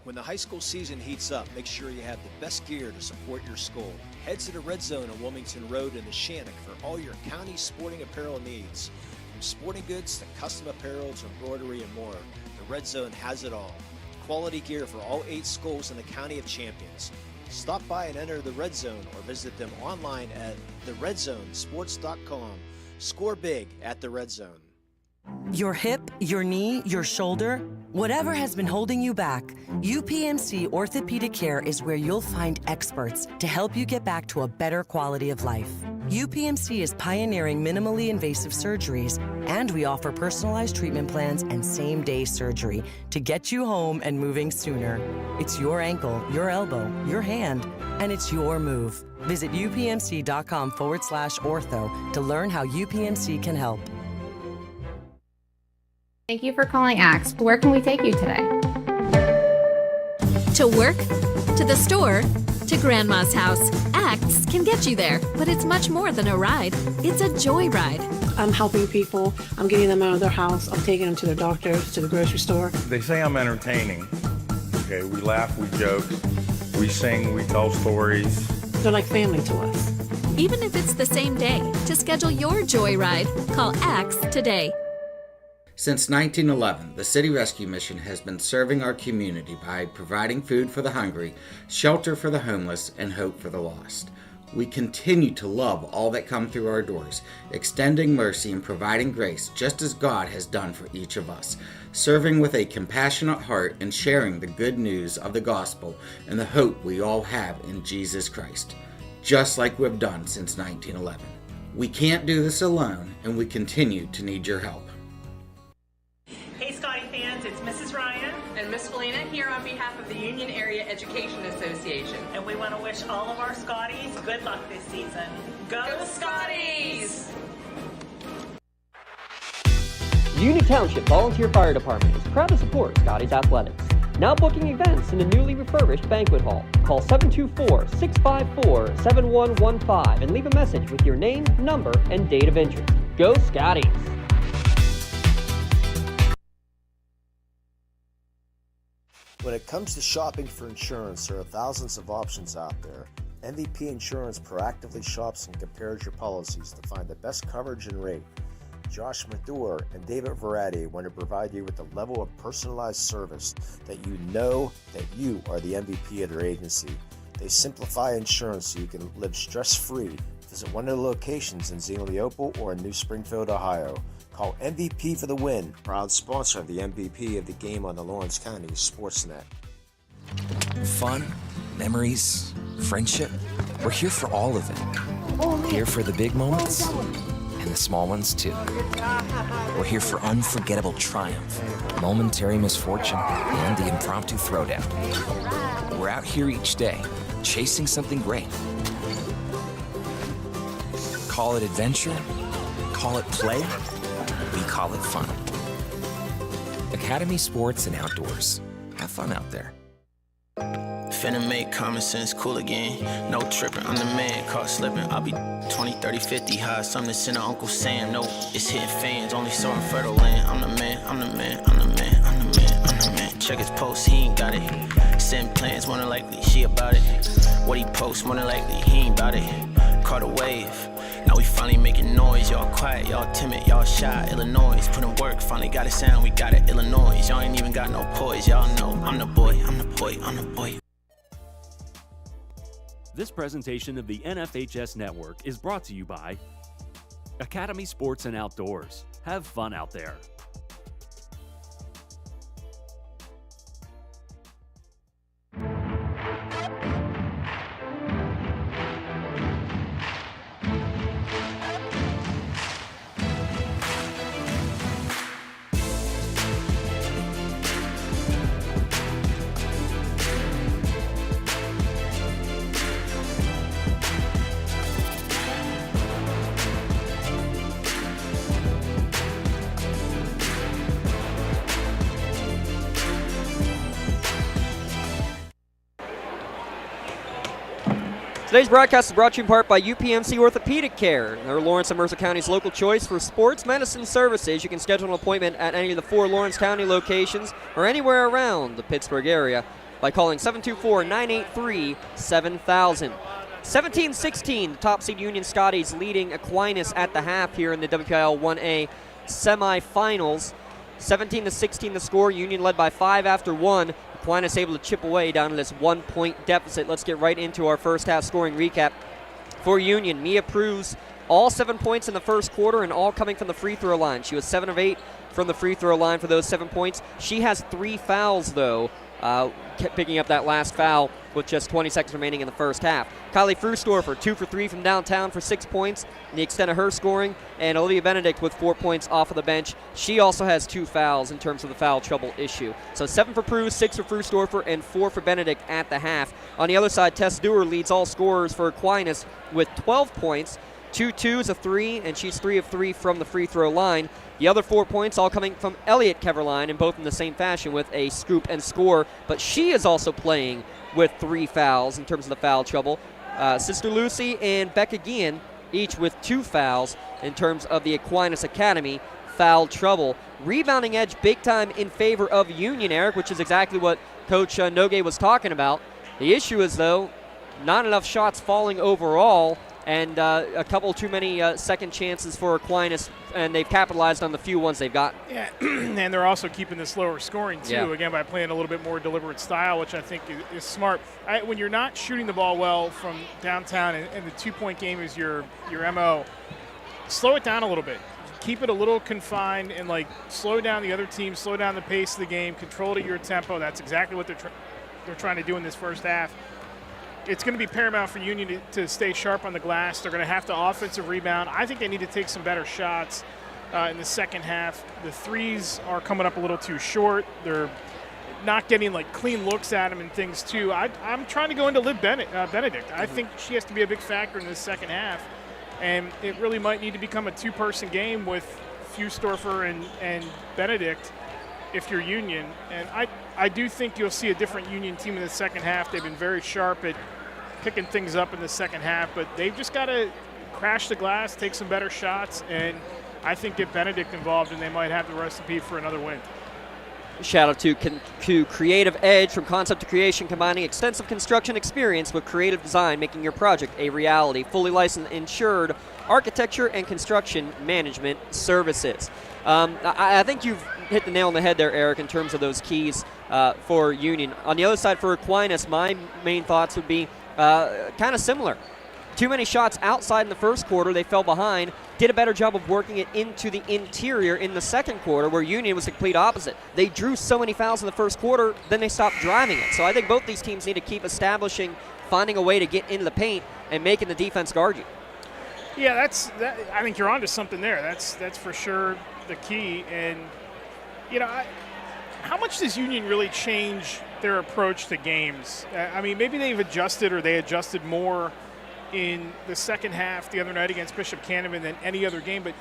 When the high school season heats up, make sure you have the best gear to support your school. Head to the Red Zone on Wilmington Road in the Shannock for all your county sporting apparel needs. From sporting goods to custom apparel to embroidery and more, the Red Zone has it all. Quality gear for all 8 schools in the County of Champions. Stop by and enter the Red Zone or visit them online at theredzonesports.com. Score big at the Red Zone. Your hip, your knee, your shoulder, whatever has been holding you back, UPMC Orthopedic Care is where you'll find experts to help you get back to a better quality of life. UPMC is pioneering minimally invasive surgeries, and we offer personalized treatment plans and same-day surgery to get you home and moving sooner. It's your ankle, your elbow, your hand, and it's your move. Visit upmc.com/ortho to learn how UPMC can help. Thank you for calling AXE. Where can we take you today? To work, to the store, to Grandma's house. AXE can get you there, but it's much more than a ride. It's a joyride. I'm helping people. I'm getting them out of their house. I'm taking them to their doctors, to the grocery store. They say I'm entertaining. Okay, we laugh, we joke, we sing, we tell stories. They're like family to us. Even if it's the same day, to schedule your joyride, call AXE today. Since 1911, the City Rescue Mission has been serving our community by providing food for the hungry, shelter for the homeless, and hope for the lost. We continue to love all that come through our doors, extending mercy and providing grace just as God has done for each of us, serving with a compassionate heart and sharing the good news of the gospel and the hope we all have in Jesus Christ, just like we've done since 1911. We can't do this alone, and we continue to need your help. Hey Scotty fans, it's Mrs. Ryan and Miss Felina here on behalf of the Union Area Education Association. And we want to wish all of our Scotties good luck this season. Go Scotties! Union Township Volunteer Fire Department is proud to support Scotties Athletics. Now booking events in the newly refurbished banquet hall. Call 724-654-7115 and leave a message with your name, number, and date of interest. Go Scotties! When it comes to shopping for insurance, there are thousands of options out there. MVP Insurance proactively shops and compares your policies to find the best coverage and rate. Josh Mathur and David Verratti want to provide you with the level of personalized service that you know that you are the MVP of their agency. They simplify insurance so you can live stress-free. Visit one of the locations in Xenia Leopold or in New Springfield, Ohio. Call MVP for the win, proud sponsor of the MVP of the game on the Lawrence County SportsNet. Fun, memories, friendship. We're here for all of it. Here for the big moments and the small ones too. We're here for unforgettable triumph, momentary misfortune, and the impromptu throwdown. We're out here each day, chasing something great. Call it adventure, call it play, we call it fun. Academy Sports and Outdoors. Have fun out there. Finna make common sense cool again. No tripping, I'm the man, caught slipping. I'll be 20, 30, 50 high. Something to send to Uncle Sam. No, it's hitting fans, only so in fertile land. I'm the man, I'm the man, I'm the man, I'm the man, I'm the man. Check his post, he ain't got it. Send plans, more than likely, she about it. What he posts, more than likely, he ain't about it. Caught a wave. Now we finally making noise, y'all quiet, y'all timid, y'all shy, Illinois, put in work, finally got it sound, we got it, Illinois, y'all ain't even got no poise, y'all know, I'm the boy, I'm the boy, I'm the boy. This presentation of the NFHS Network is brought to you by Academy Sports and Outdoors. Have fun out there. Today's broadcast is brought to you in part by UPMC Orthopedic Care. They're Lawrence and Mercer County's local choice for sports medicine services. You can schedule an appointment at any of the 4 Lawrence County locations or anywhere around the Pittsburgh area by calling 724-983-7000. 17-16, the top seed Union Scotties leading Aquinas at the half here in the WPIAL 1A semifinals. 17-16 the score. Union led by 5 after 1. Aquinas able to chip away down to this 1-point deficit. Let's get right into our first half scoring recap. For Union, Mia Pruz, all 7 points in the first quarter and all coming from the free throw line. She was 7 of 8 from the free throw line for those 7 points. She has 3 fouls, though, kept picking up that last foul with just 20 seconds remaining in the first half. Kylie Frustorfer, 2 for 3 from downtown for 6 points in the extent of her scoring, and Olivia Benedict with 4 points off of the bench. She also has 2 fouls in terms of the foul trouble issue. So 7 for Prue, 6 for Frustorfer, and 4 for Benedict at the half. On the other side, Tess Dewar leads all scorers for Aquinas with 12 points, 2 twos, a 3, and she's 3 of 3 from the free throw line. The other 4 points all coming from Elliott Keverline, and both in the same fashion with a scoop and score. But she is also playing with 3 fouls in terms of the foul trouble. Sister Lucy and Becca Guillen each with 2 fouls in terms of the Aquinas Academy foul trouble. Rebounding edge big time in favor of Union, Eric, which is exactly what Coach Nogue was talking about. The issue is, though, not enough shots falling overall, and a couple too many second chances for Aquinas, and they've capitalized on the few ones they've got. Yeah, and they're also keeping this lower scoring, too, Yeah. again, by playing a little bit more deliberate style, which I think is smart. When you're not shooting the ball well from downtown and the 2-point game is your MO, slow it down a little bit. Keep it a little confined and, slow down the other team, slow down the pace of the game, control it at your tempo. That's exactly what they're trying to do in this first half. It's going to be paramount for Union to stay sharp on the glass. They're going to have to offensive rebound. I think they need to take some better shots in the second half. The threes are coming up a little too short. They're not getting clean looks at them and things too. I'm trying to go into Liv Benedict. I think she has to be a big factor in the second half, and it really might need to become a 2-person game with Frustorfer and Benedict if you're Union. And I do think you'll see a different Union team in the second half. They've been very sharp at picking things up in the second half, but they've just got to crash the glass, take some better shots, and I think get Benedict involved, and they might have the recipe for another win. Shout out to Creative Edge, from concept to creation, combining extensive construction experience with creative design, making your project a reality. Fully licensed, insured architecture and construction management services. I think you've hit the nail on the head there, Eric, in terms of those keys for Union. On the other side, for Aquinas, my main thoughts would be kind of similar. Too many shots outside in the first quarter. They fell behind. Did a better job of working it into the interior in the second quarter, where Union was the complete opposite. They drew so many fouls in the first quarter, then they stopped driving it. So I think both these teams need to keep establishing, finding a way to get into the paint and making the defense guard you. Yeah, I think you're onto something there. That's for sure the key. And, how much does Union really change their approach to games? I mean, maybe they've adjusted, or they adjusted more in the second half the other night against Bishop Canevin than any other game. But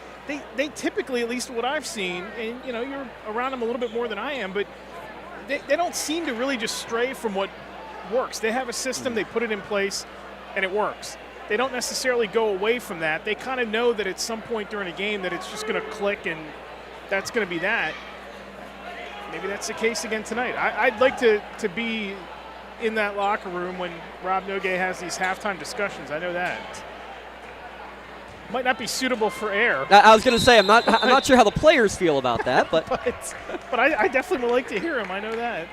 they typically, at least what I've seen, and, you're around them a little bit more than I am, but they don't seem to really just stray from what works. They have a system, they put it in place, and it works. They don't necessarily go away from that. They kind of know that at some point during a game that it's just going to click, and that's going to be that. Maybe that's the case again tonight. I'd like to be in that locker room when Rob Noguet has these halftime discussions. I know that. Might not be suitable for air. I was going to say, I'm not sure how the players feel about that, but but I definitely would like to hear him. I know that.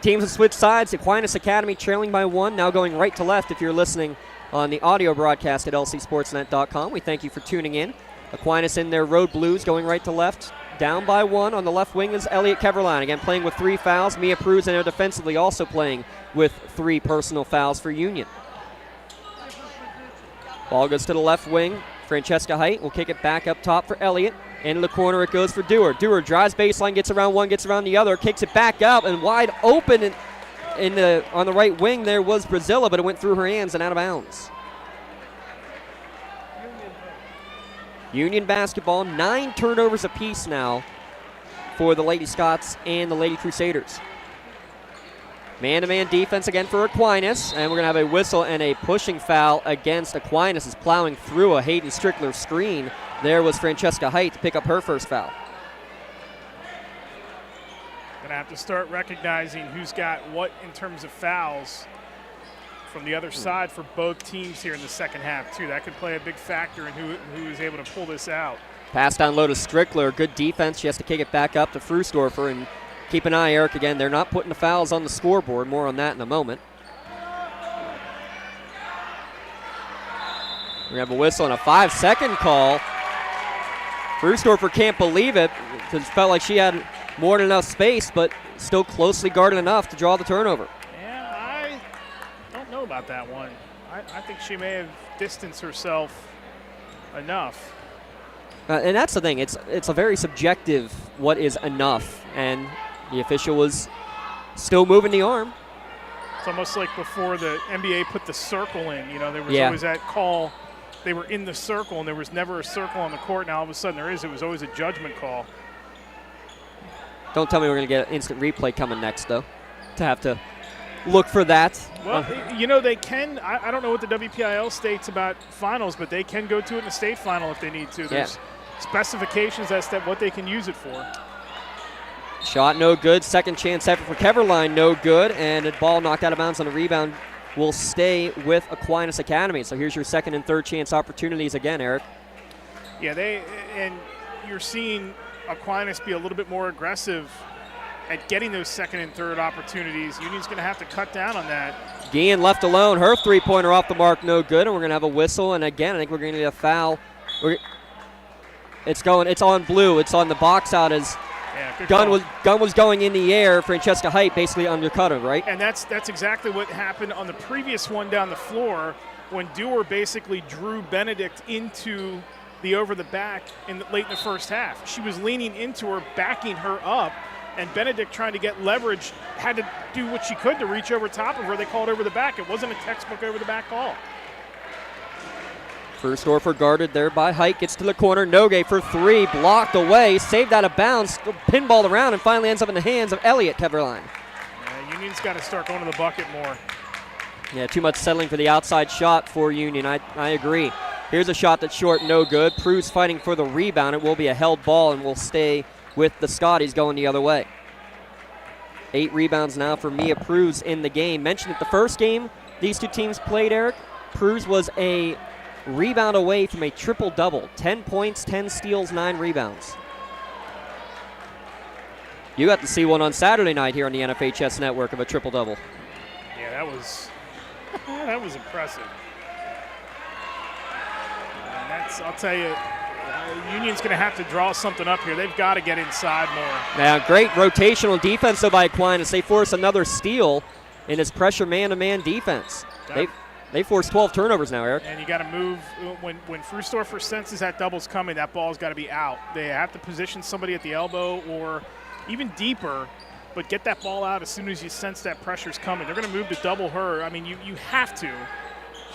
Teams have switched sides. Aquinas Academy trailing by 1, now going right to left if you're listening on the audio broadcast at lcsportsnet.com. We thank you for tuning in. Aquinas in their road blues going right to left. Down by 1 on the left wing is Elliot Keverline, again playing with 3 fouls. Mia Pruz in there defensively also playing with 3 personal fouls for Union. Ball goes to the left wing. Francesca Height will kick it back up top for Elliott. Into the corner it goes for Dewar. Dewar drives baseline, gets around one, gets around the other, kicks it back up, and wide open on the right wing there was Brazilla, but it went through her hands and out of bounds. Union basketball, 9 turnovers apiece now for the Lady Scots and the Lady Crusaders. Man-to-man defense again for Aquinas, and we're going to have a whistle and a pushing foul against Aquinas as plowing through a Hayden Strickler screen. There was Francesca Height to pick up her first foul. Going to have to start recognizing who's got what in terms of fouls from the other side for both teams here in the second half, too. That could play a big factor in who is able to pull this out. Pass down low to Strickler. Good defense. She has to kick it back up to Frusdorfer. And keep an eye, Eric, again, they're not putting the fouls on the scoreboard. More on that in a moment. We're going to have a whistle and a 5-second call. Frusdorfer can't believe it because it felt like she had more than enough space, but still closely guarded enough to draw the turnover. About that one. I think she may have distanced herself enough. And that's the thing. It's a very subjective what is enough, and the official was still moving the arm. It's almost like before the NBA put the circle in. There was always that call. They were in the circle, and there was never a circle on the court. Now all of a sudden there is. It was always a judgment call. Don't tell me we're going to get an instant replay coming next, though, to have to look for that. Well, they can. I don't know what the WPIAL states about finals, but they can go to it in the state final if they need to. There's specifications as to what they can use it for. Shot no good. Second chance effort for Keverline, no good. And a ball knocked out of bounds on the rebound will stay with Aquinas Academy. So here's your second and third chance opportunities again, Eric. Yeah, and you're seeing Aquinas be a little bit more aggressive at getting those second and third opportunities. Union's going to have to cut down on that. Guillen left alone. Her three-pointer off the mark, no good. And we're going to have a whistle. And again, I think we're going to get a foul. It's on blue. It's on the box out as Gun was going in the air. Francesca Height basically undercut her, right? And that's exactly what happened on the previous one down the floor when Dewar basically drew Benedict into the over the back late in the first half. She was leaning into her, backing her up. And Benedict, trying to get leverage, had to do what she could to reach over top of her. They called over the back. It wasn't a textbook over the back call. Frusdorfer guarded there by Height. Gets to the corner. Nogue for 3. Blocked away. Saved out of bounds. Pinballed around and finally ends up in the hands of Elliot Keverline. Union's got to start going to the bucket more. Yeah, too much settling for the outside shot for Union. I agree. Here's a shot that's short. No good. Pruz fighting for the rebound. It will be a held ball and will stay with the Scotties going the other way. 8 rebounds now for Mia Pruz in the game. Mentioned at the first game these two teams played, Eric. Pruz was a rebound away from a triple-double. 10 points, 10 steals, 9 rebounds. You got to see one on Saturday night here on the NFHS network of a triple-double. Yeah, that was impressive. That's, I'll tell you, Union's going to have to draw something up here. They've got to get inside more. Now, great rotational defense though by Aquinas. They force another steal in his pressure man-to-man defense. They forced 12 turnovers now, Eric. And you got to move. When Frustorfer senses that double's coming, that ball's got to be out. They have to position somebody at the elbow or even deeper, but get that ball out as soon as you sense that pressure's coming. They're going to move to double her. I mean, you have to.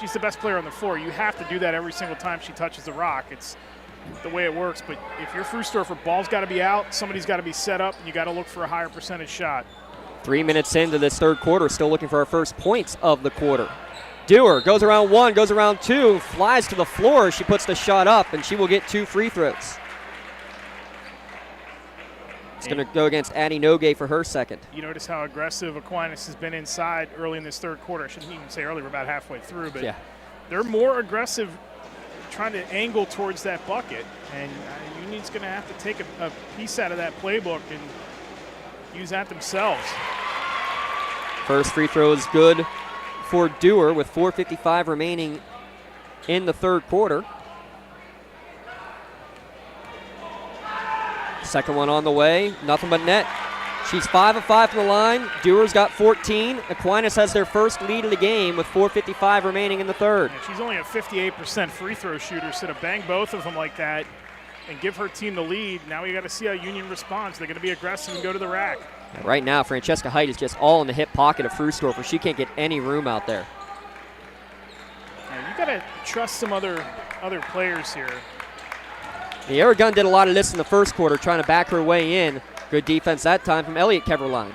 She's the best player on the floor. You have to do that every single time she touches the rock. It's the way it works. But if you're Frustorfer, ball's got to be out. Somebody's got to be set up, and you got to look for a higher percentage shot. 3 minutes into this third quarter, still looking for our first points of the quarter. Dewar goes around one, goes around two, flies to the floor. She puts the shot up, and she will get 2 free throws. It's going to go against Addie Nogue for her second. You notice how aggressive Aquinas has been inside early in this third quarter. I shouldn't even say early, we're about halfway through, but yeah, they're more aggressive trying to angle towards that bucket, and Union's going to have to take a piece out of that playbook and use that themselves. First free throw is good for Dewar with 4:55 remaining in the third quarter. Second one on the way, nothing but net. She's 5 of 5 from the line. Dewar's got 14. Aquinas has their first lead of the game with 4:55 remaining in the third. Yeah, she's only a 58% free throw shooter, so to bang both of them like that and give her team the lead, now we got to see how Union responds. They're going to be aggressive and go to the rack. Right now, Francesca Height is just all in the hip pocket of Frustorfer. She can't get any room out there. Yeah, you got to trust some other players here. The Air Gun did a lot of this in the first quarter, trying to back her way in. Good defense that time from Elliott Keverline.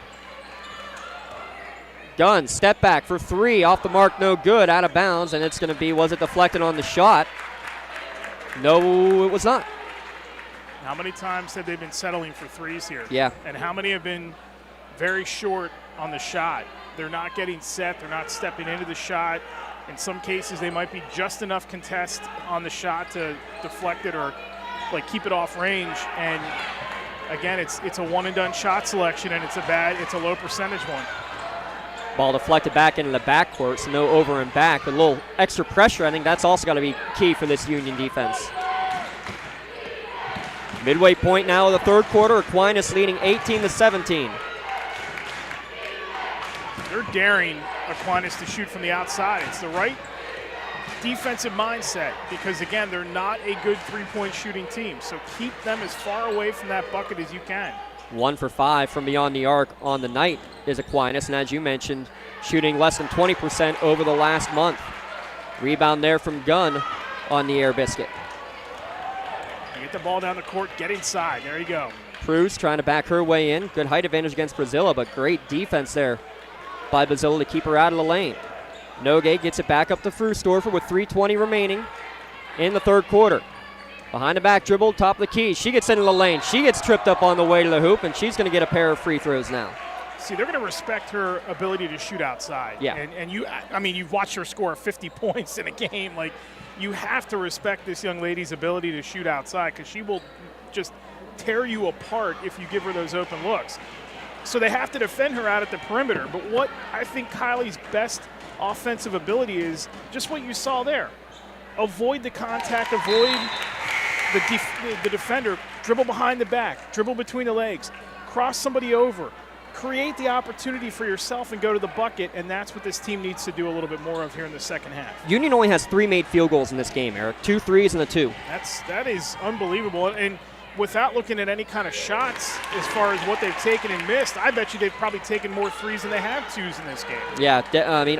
Gunn, step back for 3, off the mark, no good, out of bounds, and it's going to be, was it deflected on the shot? No, it was not. How many times have they been settling for threes here? Yeah. And how many have been very short on the shot? They're not getting set. They're not stepping into the shot. In some cases, they might be just enough contest on the shot to deflect it or like keep it off range. And again, it's a one-and-done shot selection, and it's a low percentage one. Ball deflected back into the backcourt, so no over and back. A little extra pressure, I think that's also got to be key for this Union defense. Midway point now of the third quarter. Aquinas leading 18-17. They're daring Aquinas to shoot from the outside. It's the right defensive mindset because, again, they're not a good three-point shooting team. So keep them as far away from that bucket as you can. 1 for 5 from beyond the arc on the night is Aquinas, and as you mentioned, shooting less than 20% over the last month. Rebound there from Gunn on the air biscuit. Get the ball down the court, get inside. There you go. Cruz trying to back her way in. Good height advantage against Brazilla, but great defense there by Brazilla to keep her out of the lane. Nogue gets it back up to Frustorfer with 3:20 remaining in the third quarter. Behind the back dribble, top of the key. She gets into the lane. She gets tripped up on the way to the hoop, and she's going to get a pair of free throws now. See, they're going to respect her ability to shoot outside. Yeah. And you've watched her score 50 points in a game. Like, you have to respect this young lady's ability to shoot outside because she will just tear you apart if you give her those open looks. So they have to defend her out at the perimeter. But what I think Kylie's best offensive ability is just what you saw there. Avoid the contact, avoid the defender, dribble behind the back, dribble between the legs, cross somebody over, create the opportunity for yourself and go to the bucket, and that's what this team needs to do a little bit more of here in the second half. Union only has 3 made field goals in this game, Eric. 2 threes and a 2. That is unbelievable. And without looking at any kind of shots as far as what they've taken and missed, I bet you they've probably taken more threes than they have 2s in this game. Yeah,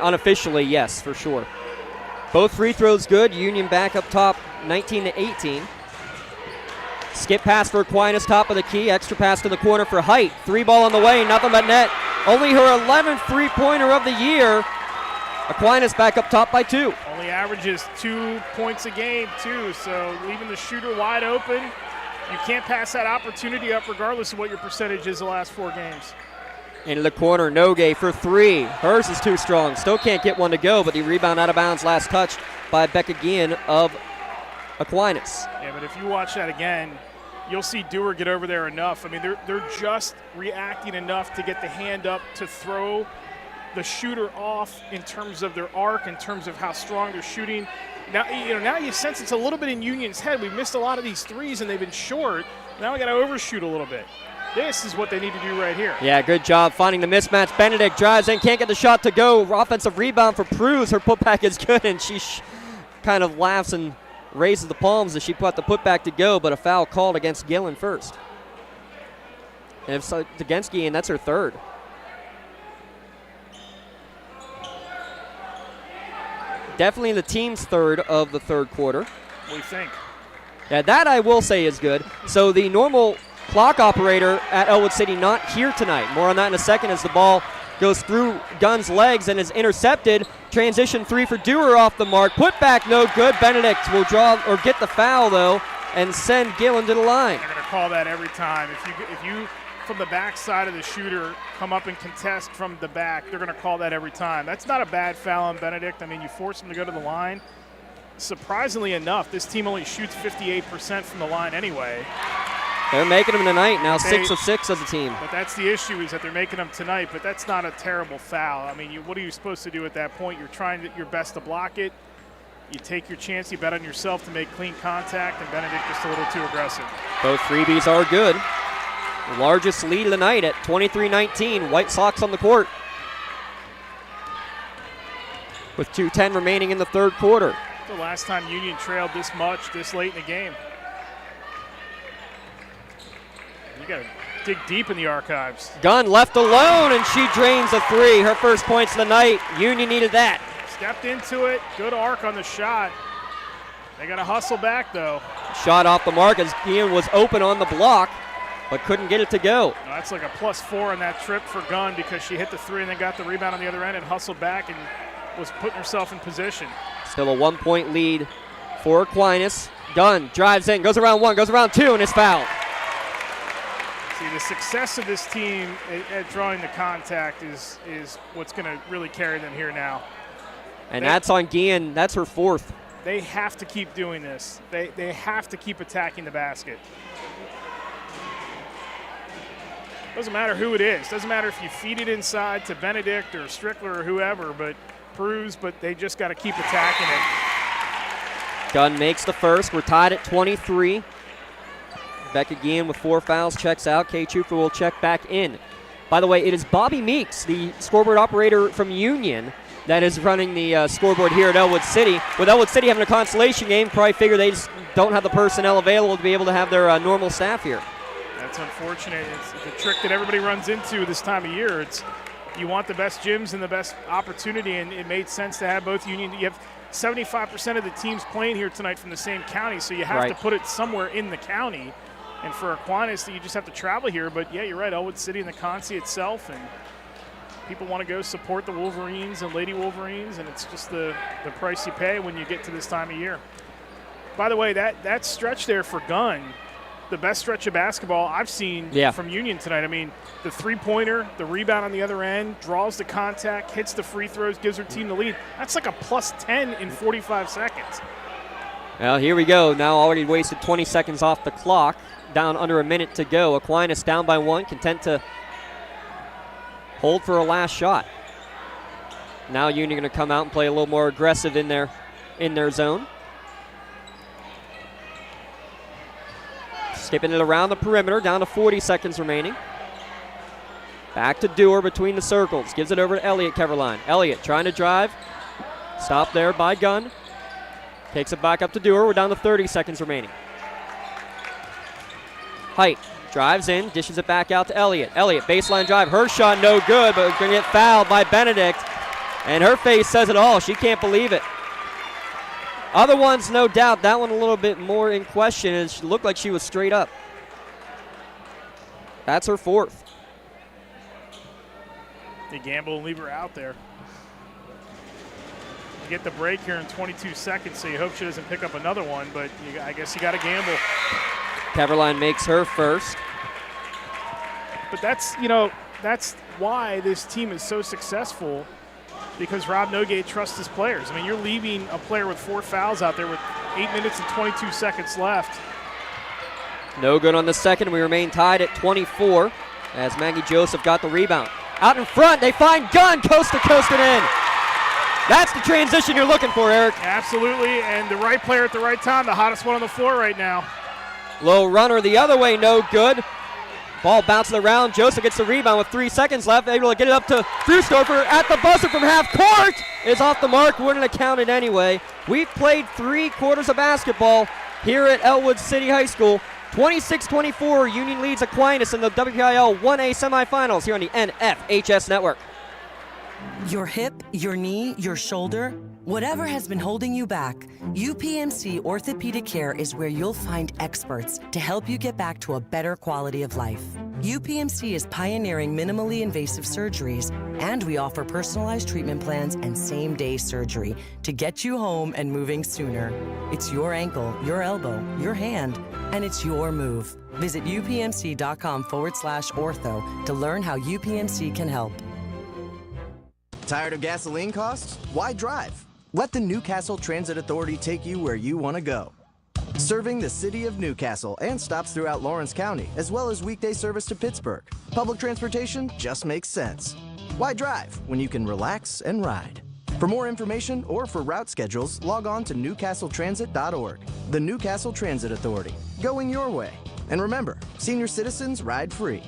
unofficially, yes, for sure. Both free throws good. Union back up top 19-18. Skip pass for Aquinas, top of the key. Extra pass to the corner for Height. 3 ball on the way, nothing but net. Only her 11th three-pointer of the year. Aquinas back up top by 2. Only averages 2 points a game, too, so leaving the shooter wide open. You can't pass that opportunity up regardless of what your percentage is the last 4 games. Into the corner, Nogue for 3. Hers is too strong. Still can't get one to go, but the rebound out of bounds, last touch by Becca Guillen of Aquinas. Yeah, but if you watch that again, you'll see Dewar get over there enough. I mean, they're just reacting enough to get the hand up to throw the shooter off in terms of their arc, in terms of how strong they're shooting. Now you sense it's a little bit in Union's head. We've missed a lot of these threes and they've been short. Now we got to overshoot a little bit. This is what they need to do right here. Yeah, good job finding the mismatch. Benedict drives in, can't get the shot to go. Offensive rebound for Pruz. Her putback is good, and she kind of laughs and raises the palms as she put the putback to go, but a foul called against Gillen first. And if so, against Gillen, that's her third. Definitely the team's third of the third quarter. What do you think? Yeah, that I will say is good. So the normal clock operator at Elwood City not here tonight. More on that in a second as the ball goes through Gunn's legs and is intercepted. Transition three for Dewar off the mark. Put back, no good. Benedict will draw or get the foul though and send Gillen to the line. They're going to call that every time. If you from the back side of the shooter come up and contest from the back, they're going to call that every time. That's not a bad foul on Benedict. I mean, you force him to go to the line. Surprisingly enough, this team only shoots 58% from the line anyway. They're making them tonight now, 6 of 6 as a team. But that's the issue, is that they're making them tonight, but that's not a terrible foul. I mean, what are you supposed to do at that point? You're trying your best to block it. You take your chance, you bet on yourself to make clean contact, and Benedict just a little too aggressive. Both freebies are good. The largest lead of the night at 23-19. White Sox on the court. With 2:10 remaining in the third quarter. The last time Union trailed this much this late in the game. You got to dig deep in the archives. Gunn left alone, and she drains a three. Her first points of the night. Union needed that. Stepped into it. Good arc on the shot. They got to hustle back, though. Shot off the mark as Ian was open on the block, but couldn't get it to go. That's like a +4 on that trip for Gunn because she hit the three and then got the rebound on the other end and hustled back and was putting herself in position. Still a 1-point lead for Aquinas. Gunn drives in, goes around one, goes around two, and is fouled. See, the success of this team at drawing the contact is what's going to really carry them here now. And that's on Gian. That's her fourth. They have to keep doing this. They have to keep attacking the basket. Doesn't matter who it is. Doesn't matter if you feed it inside to Benedict or Strickler or whoever, but they just got to keep attacking it. Gunn makes the first. We're tied at 23. Becca Gian with 4 fouls checks out. Kay Chufa will check back in. By the way, it is Bobby Meeks, the scoreboard operator from Union, that is running the scoreboard here at Elwood City. With Elwood City having a consolation game, probably figure they just don't have the personnel available to be able to have their normal staff here. That's unfortunate. It's the trick that everybody runs into this time of year. It's you want the best gyms and the best opportunity, and it made sense to have both Union. You have 75% of the teams playing here tonight from the same county, so you have to put it somewhere in the county. And for Aquinas, you just have to travel here. But, yeah, you're right, Elwood City and the Concy itself, and people want to go support the Wolverines and Lady Wolverines, and it's just the price you pay when you get to this time of year. By the way, that stretch there for Gunn, the best stretch of basketball I've seen from Union tonight. I mean, the three-pointer, the rebound on the other end, draws the contact, hits the free throws, gives her team the lead. That's like a +10 in 45 seconds. Well, here we go. Now already wasted 20 seconds off the clock. Down under a minute to go. Aquinas down by 1, content to hold for a last shot. Now Union going to come out and play a little more aggressive in their zone. Skipping it around the perimeter, down to 40 seconds remaining. Back to Dewar between the circles. Gives it over to Elliott Keverline. Elliott trying to drive. Stopped there by Gunn. Takes it back up to Dewar. We're down to 30 seconds remaining. Height drives in, dishes it back out to Elliott. Elliott, baseline drive. Her shot no good, but going to get fouled by Benedict. And her face says it all. She can't believe it. Other ones, no doubt. That one a little bit more in question, and she looked like she was straight up. That's her fourth. They gamble and leave her out there. You get the break here in 22 seconds, so you hope she doesn't pick up another one, but I guess you got to gamble. Keverline makes her first. But that's why this team is so successful, because Rob Nogate trusts his players. I mean, you're leaving a player with 4 fouls out there with 8 minutes and 22 seconds left. No good on the second. We remain tied at 24 as Maggie Joseph got the rebound. Out in front, they find Gunn, coast to coast and in. That's the transition you're looking for, Eric. Absolutely, and the right player at the right time, the hottest one on the floor right now. Low runner the other way, no good. Ball bounces around. Joseph gets the rebound with 3 seconds left, able to get it up to Frustorfer at the buzzer from half court. Is off the mark, wouldn't have counted anyway. We've played 3 quarters of basketball here at Elwood City High School. 26-24, Union leads Aquinas in the WPIAL 1A semifinals here on the NFHS Network. Your hip, your knee, your shoulder, whatever has been holding you back, UPMC Orthopedic Care is where you'll find experts to help you get back to a better quality of life. UPMC is pioneering minimally invasive surgeries, and we offer personalized treatment plans and same-day surgery to get you home and moving sooner. It's your ankle, your elbow, your hand, and it's your move. Visit upmc.com/ortho to learn how UPMC can help. Tired of gasoline costs? Why drive? Let the Newcastle Transit Authority take you where you want to go. Serving the city of Newcastle and stops throughout Lawrence County, as well as weekday service to Pittsburgh. Public transportation just makes sense. Why drive when you can relax and ride? For more information or for route schedules, log on to newcastletransit.org. The Newcastle Transit Authority, going your way. And remember, senior citizens ride free.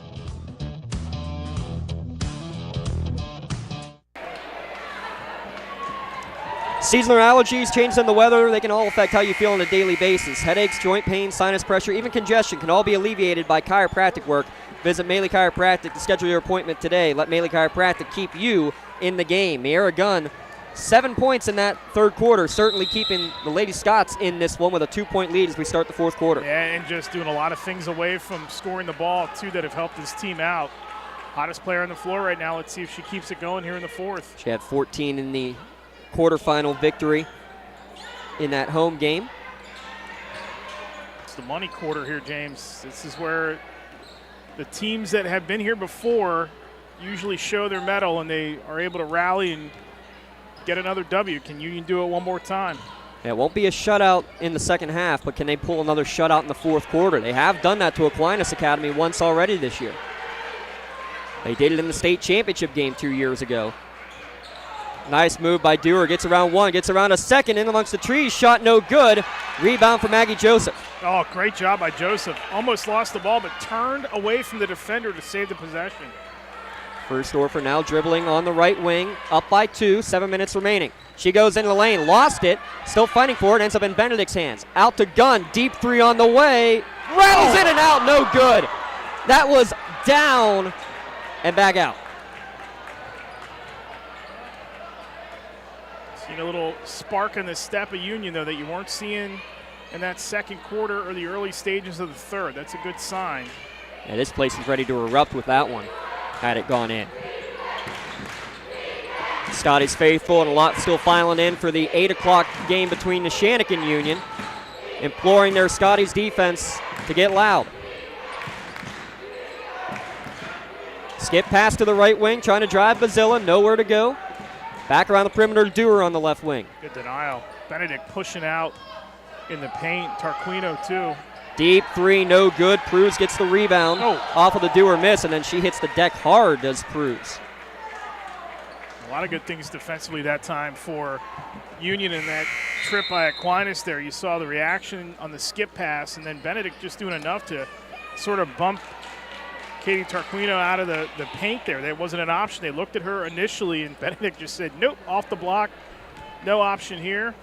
Seasonal allergies, changes in the weather, they can all affect how you feel on a daily basis. Headaches, joint pain, sinus pressure, even congestion can all be alleviated by chiropractic work. Visit Maley Chiropractic to schedule your appointment today. Let Maley Chiropractic keep you in the game. Miera Gunn, 7 points in that third quarter, certainly keeping the Lady Scots in this one with a 2-point lead as we start the fourth quarter. Yeah, and just doing a lot of things away from scoring the ball, too, that have helped this team out. Hottest player on the floor right now. Let's see if she keeps it going here in the fourth. She had 14 in the quarterfinal victory in that home game. It's the money quarter here, James. This is where the teams that have been here before usually show their mettle and they are able to rally and get another W. Can Union do it one more time? Yeah, it won't be a shutout in the second half, but can they pull another shutout in the fourth quarter? They have done that to Aquinas Academy once already this year. They did it in the state championship game 2 years ago. Nice move by Dewar. Gets around one, gets around a second, in amongst the trees. Shot no good. Rebound for Maggie Joseph. Oh, great job by Joseph. Almost lost the ball, but turned away from the defender to save the possession. Frustorfer now dribbling on the right wing. Up by 2, 7 minutes remaining. She goes into the lane, lost it. Still fighting for it, ends up in Benedict's hands. Out to Gunn, deep 3 on the way. Rattles in and out, no good. That was down and back out. Seen a little spark in the step of Union, though, that you weren't seeing in that second quarter or the early stages of the third. That's a good sign. Yeah, this place is ready to erupt with that one, had it gone in. Scotties faithful and a lot still filing in for the 8 o'clock game between Neshannock and Union, imploring their Scotties defense to get loud. Skip pass to the right wing, trying to drive Bazilla, nowhere to go. Back around the perimeter, Dewar on the left wing. Good denial. Benedict pushing out in the paint. Tarquino, too. Deep 3, no good. Pruz gets the rebound off of the Dewar miss, and then she hits the deck hard, does Pruz. A lot of good things defensively that time for Union in that trip by Aquinas there. You saw the reaction on the skip pass, and then Benedict just doing enough to sort of bump Katie Tarquino out of the paint there. That wasn't an option. They looked at her initially, and Benedict just said, nope, off the block. No option here.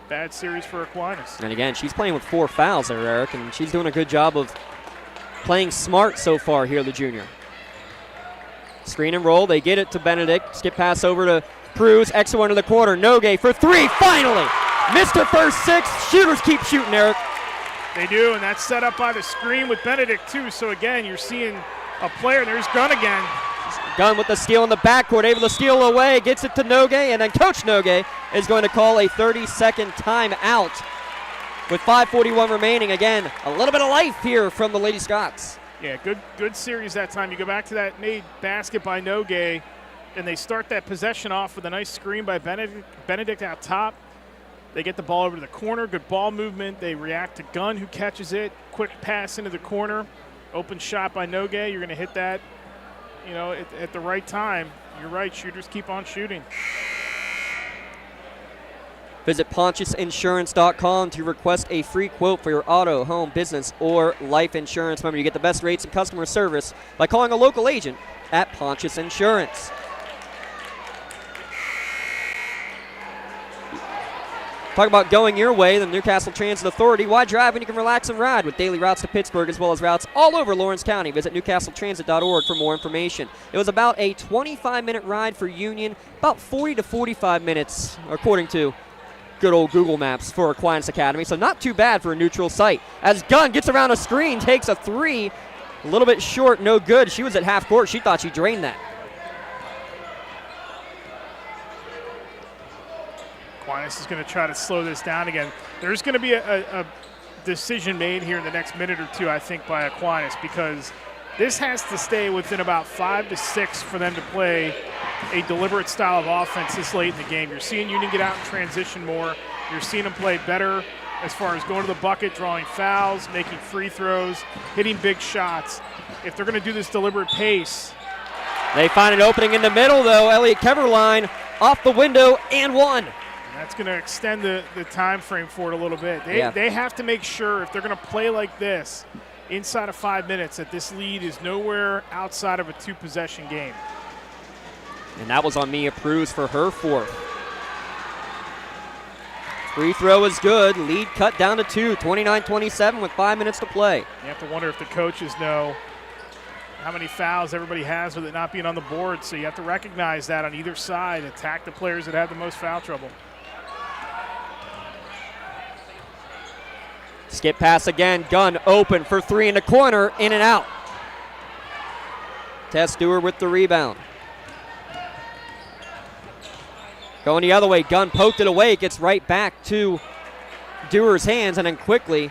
Bad series for Aquinas. And again, she's playing with 4 fouls there, Eric, and she's doing a good job of playing smart so far here, the junior. Screen and roll. They get it to Benedict. Skip pass over to Pruz. Extra one to the corner. Nogue for 3. Finally! Missed her first 6. Shooters keep shooting, Eric. They do, and that's set up by the screen with Benedict, too. So, again, you're seeing a player, and there's Gunn again. Gunn with the steal in the backcourt, able to steal away, gets it to Nogue, and then Coach Nogue is going to call a 30-second timeout with 5:41 remaining. Again, a little bit of life here from the Lady Scots. Yeah, good series that time. You go back to that made basket by Nogue, and they start that possession off with a nice screen by Benedict out top. They get the ball over to the corner, good ball movement. They react to Gunn, who catches it. Quick pass into the corner. Open shot by Nogue. You're going to hit that at the right time. You're right, shooters keep on shooting. Visit PontiusInsurance.com to request a free quote for your auto, home, business, or life insurance. Remember, you get the best rates and customer service by calling a local agent at Pontius Insurance. Talk about going your way, the Newcastle Transit Authority. Why drive when you can relax and ride with daily routes to Pittsburgh as well as routes all over Lawrence County? Visit newcastletransit.org for more information. It was about a 25-minute ride for Union, about 40 to 45 minutes, according to good old Google Maps, for Aquinas Academy, so not too bad for a neutral site. As Gunn gets around a screen, takes a three, a little bit short, no good. She was at half court. She thought she drained that. Aquinas is going to try to slow this down again. There's going to be a decision made here in the next minute or two, I think, by Aquinas, because this has to stay within about 5 to 6 for them to play a deliberate style of offense this late in the game. You're seeing Union get out and transition more. You're seeing them play better as far as going to the bucket, drawing fouls, making free throws, hitting big shots. If they're going to do this deliberate pace. They find an opening in the middle, though. Elliott Keverline off the window and one. That's going to extend the time frame for it a little bit. They have to make sure, if they're going to play like this inside of 5 minutes, that this lead is nowhere outside of a two-possession game. And that was on Mia Pruz for her fourth. Free throw is good. Lead cut down to 2, 29-27 with 5 minutes to play. You have to wonder if the coaches know how many fouls everybody has with it not being on the board. So you have to recognize that on either side. Attack the players that have the most foul trouble. Skip pass again. Gunn open for three in the corner. In and out. Tess Dewar with the rebound. Going the other way. Gunn poked it away. It gets right back to Dewar's hands. And then quickly,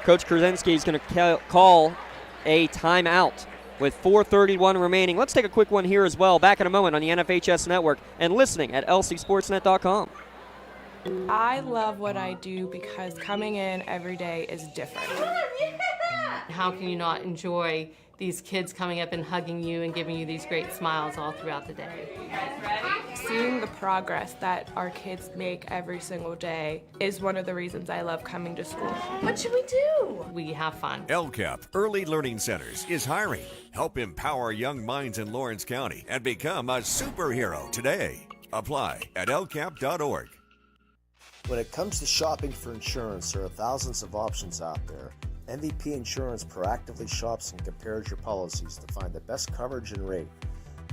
Coach Krasinski is going to call a timeout with 4:31 remaining. Let's take a quick one here as well. Back in a moment on the NFHS Network and listening at lcsportsnet.com. I love what I do because coming in every day is different. How can you not enjoy these kids coming up and hugging you and giving you these great smiles all throughout the day? You guys ready? Seeing the progress that our kids make every single day is one of the reasons I love coming to school. What should we do? We have fun. LCAP Early Learning Centers is hiring. Help empower young minds in Lawrence County and become a superhero today. Apply at lcap.org. When it comes to shopping for insurance, there are thousands of options out there. MVP Insurance proactively shops and compares your policies to find the best coverage and rate.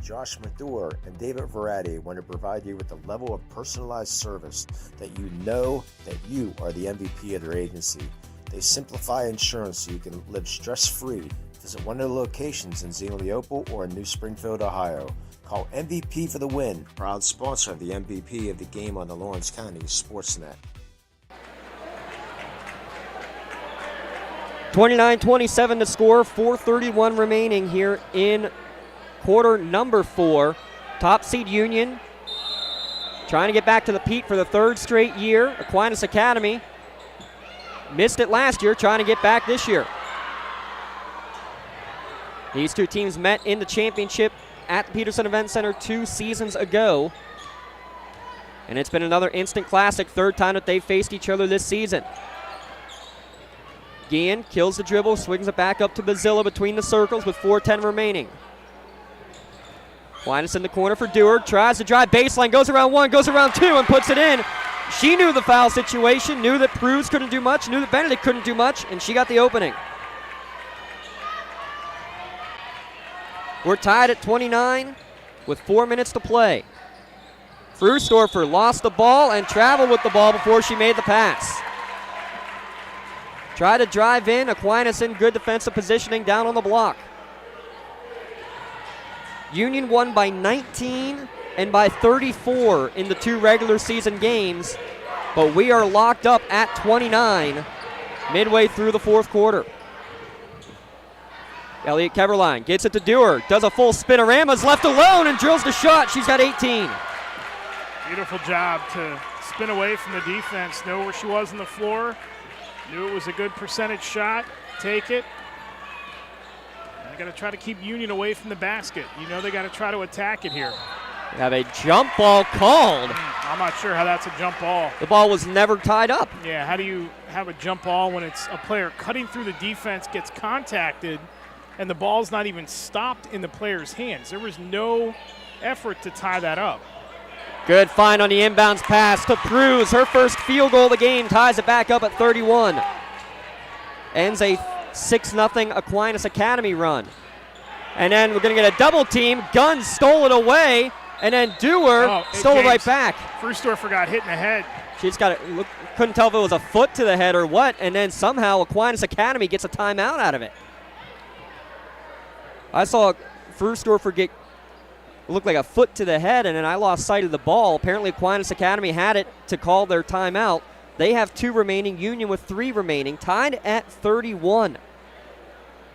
Josh Mathur and David Verratti want to provide you with a level of personalized service that you know that you are the MVP of their agency. They simplify insurance so you can live stress-free. Visit one of their locations in Xenia Leopold or in New Springfield, Ohio. Call MVP for the win. Proud sponsor of the MVP of the game on the Lawrence County SportsNet. 29-27 to score, 4:31 remaining here in quarter number 4. Top seed Union trying to get back to the Pete for the third straight year. Aquinas Academy missed it last year, trying to get back this year. These two teams met in the championship at the Peterson Event Center 2 seasons ago. And it's been another instant classic, third time that they've faced each other this season. Guillen kills the dribble, swings it back up to Bazilla between the circles with 4:10 remaining. Aquinas in the corner for Dewar, tries to drive baseline, goes around one, goes around two, and puts it in. She knew the foul situation, knew that Pruz couldn't do much, knew that Benedict couldn't do much, and she got the opening. We're tied at 29 with 4 minutes to play. Frustorfer lost the ball and traveled with the ball before she made the pass. Try to drive in. Aquinas in good defensive positioning down on the block. Union won by 19 and by 34 in the 2 regular season games, but we are locked up at 29 midway through the 4th quarter. Elliott Keverline gets it to Dewar, does a full spinorama, is left alone and drills the shot. She's got 18. Beautiful job to spin away from the defense, know where she was on the floor, knew it was a good percentage shot, take it, and You got to try to keep Union away from the basket. You know they got to try to attack it here. We have a jump ball called. I'm not sure how that's a jump ball. The ball was never tied up. Yeah, how do you have a jump ball when it's a player cutting through the defense, gets contacted, and the ball's not even stopped in the player's hands? There was no effort to tie that up. Good find on the inbounds pass to Pruz. Her first field goal of the game ties it back up at 31. Ends a 6-0 Aquinas Academy run. And then we're going to get a double team. Gunn stole it away, and then Dewar stole it right back. Frustorfer got hit in the head. She's got it. Couldn't tell if it was a foot to the head or what, and then somehow Aquinas Academy gets a timeout out of it. I saw Frustorfer get looked like a foot to the head, and then I lost sight of the ball. Apparently Aquinas Academy had it to call their timeout. They have 2 remaining, Union with 3 remaining, tied at 31.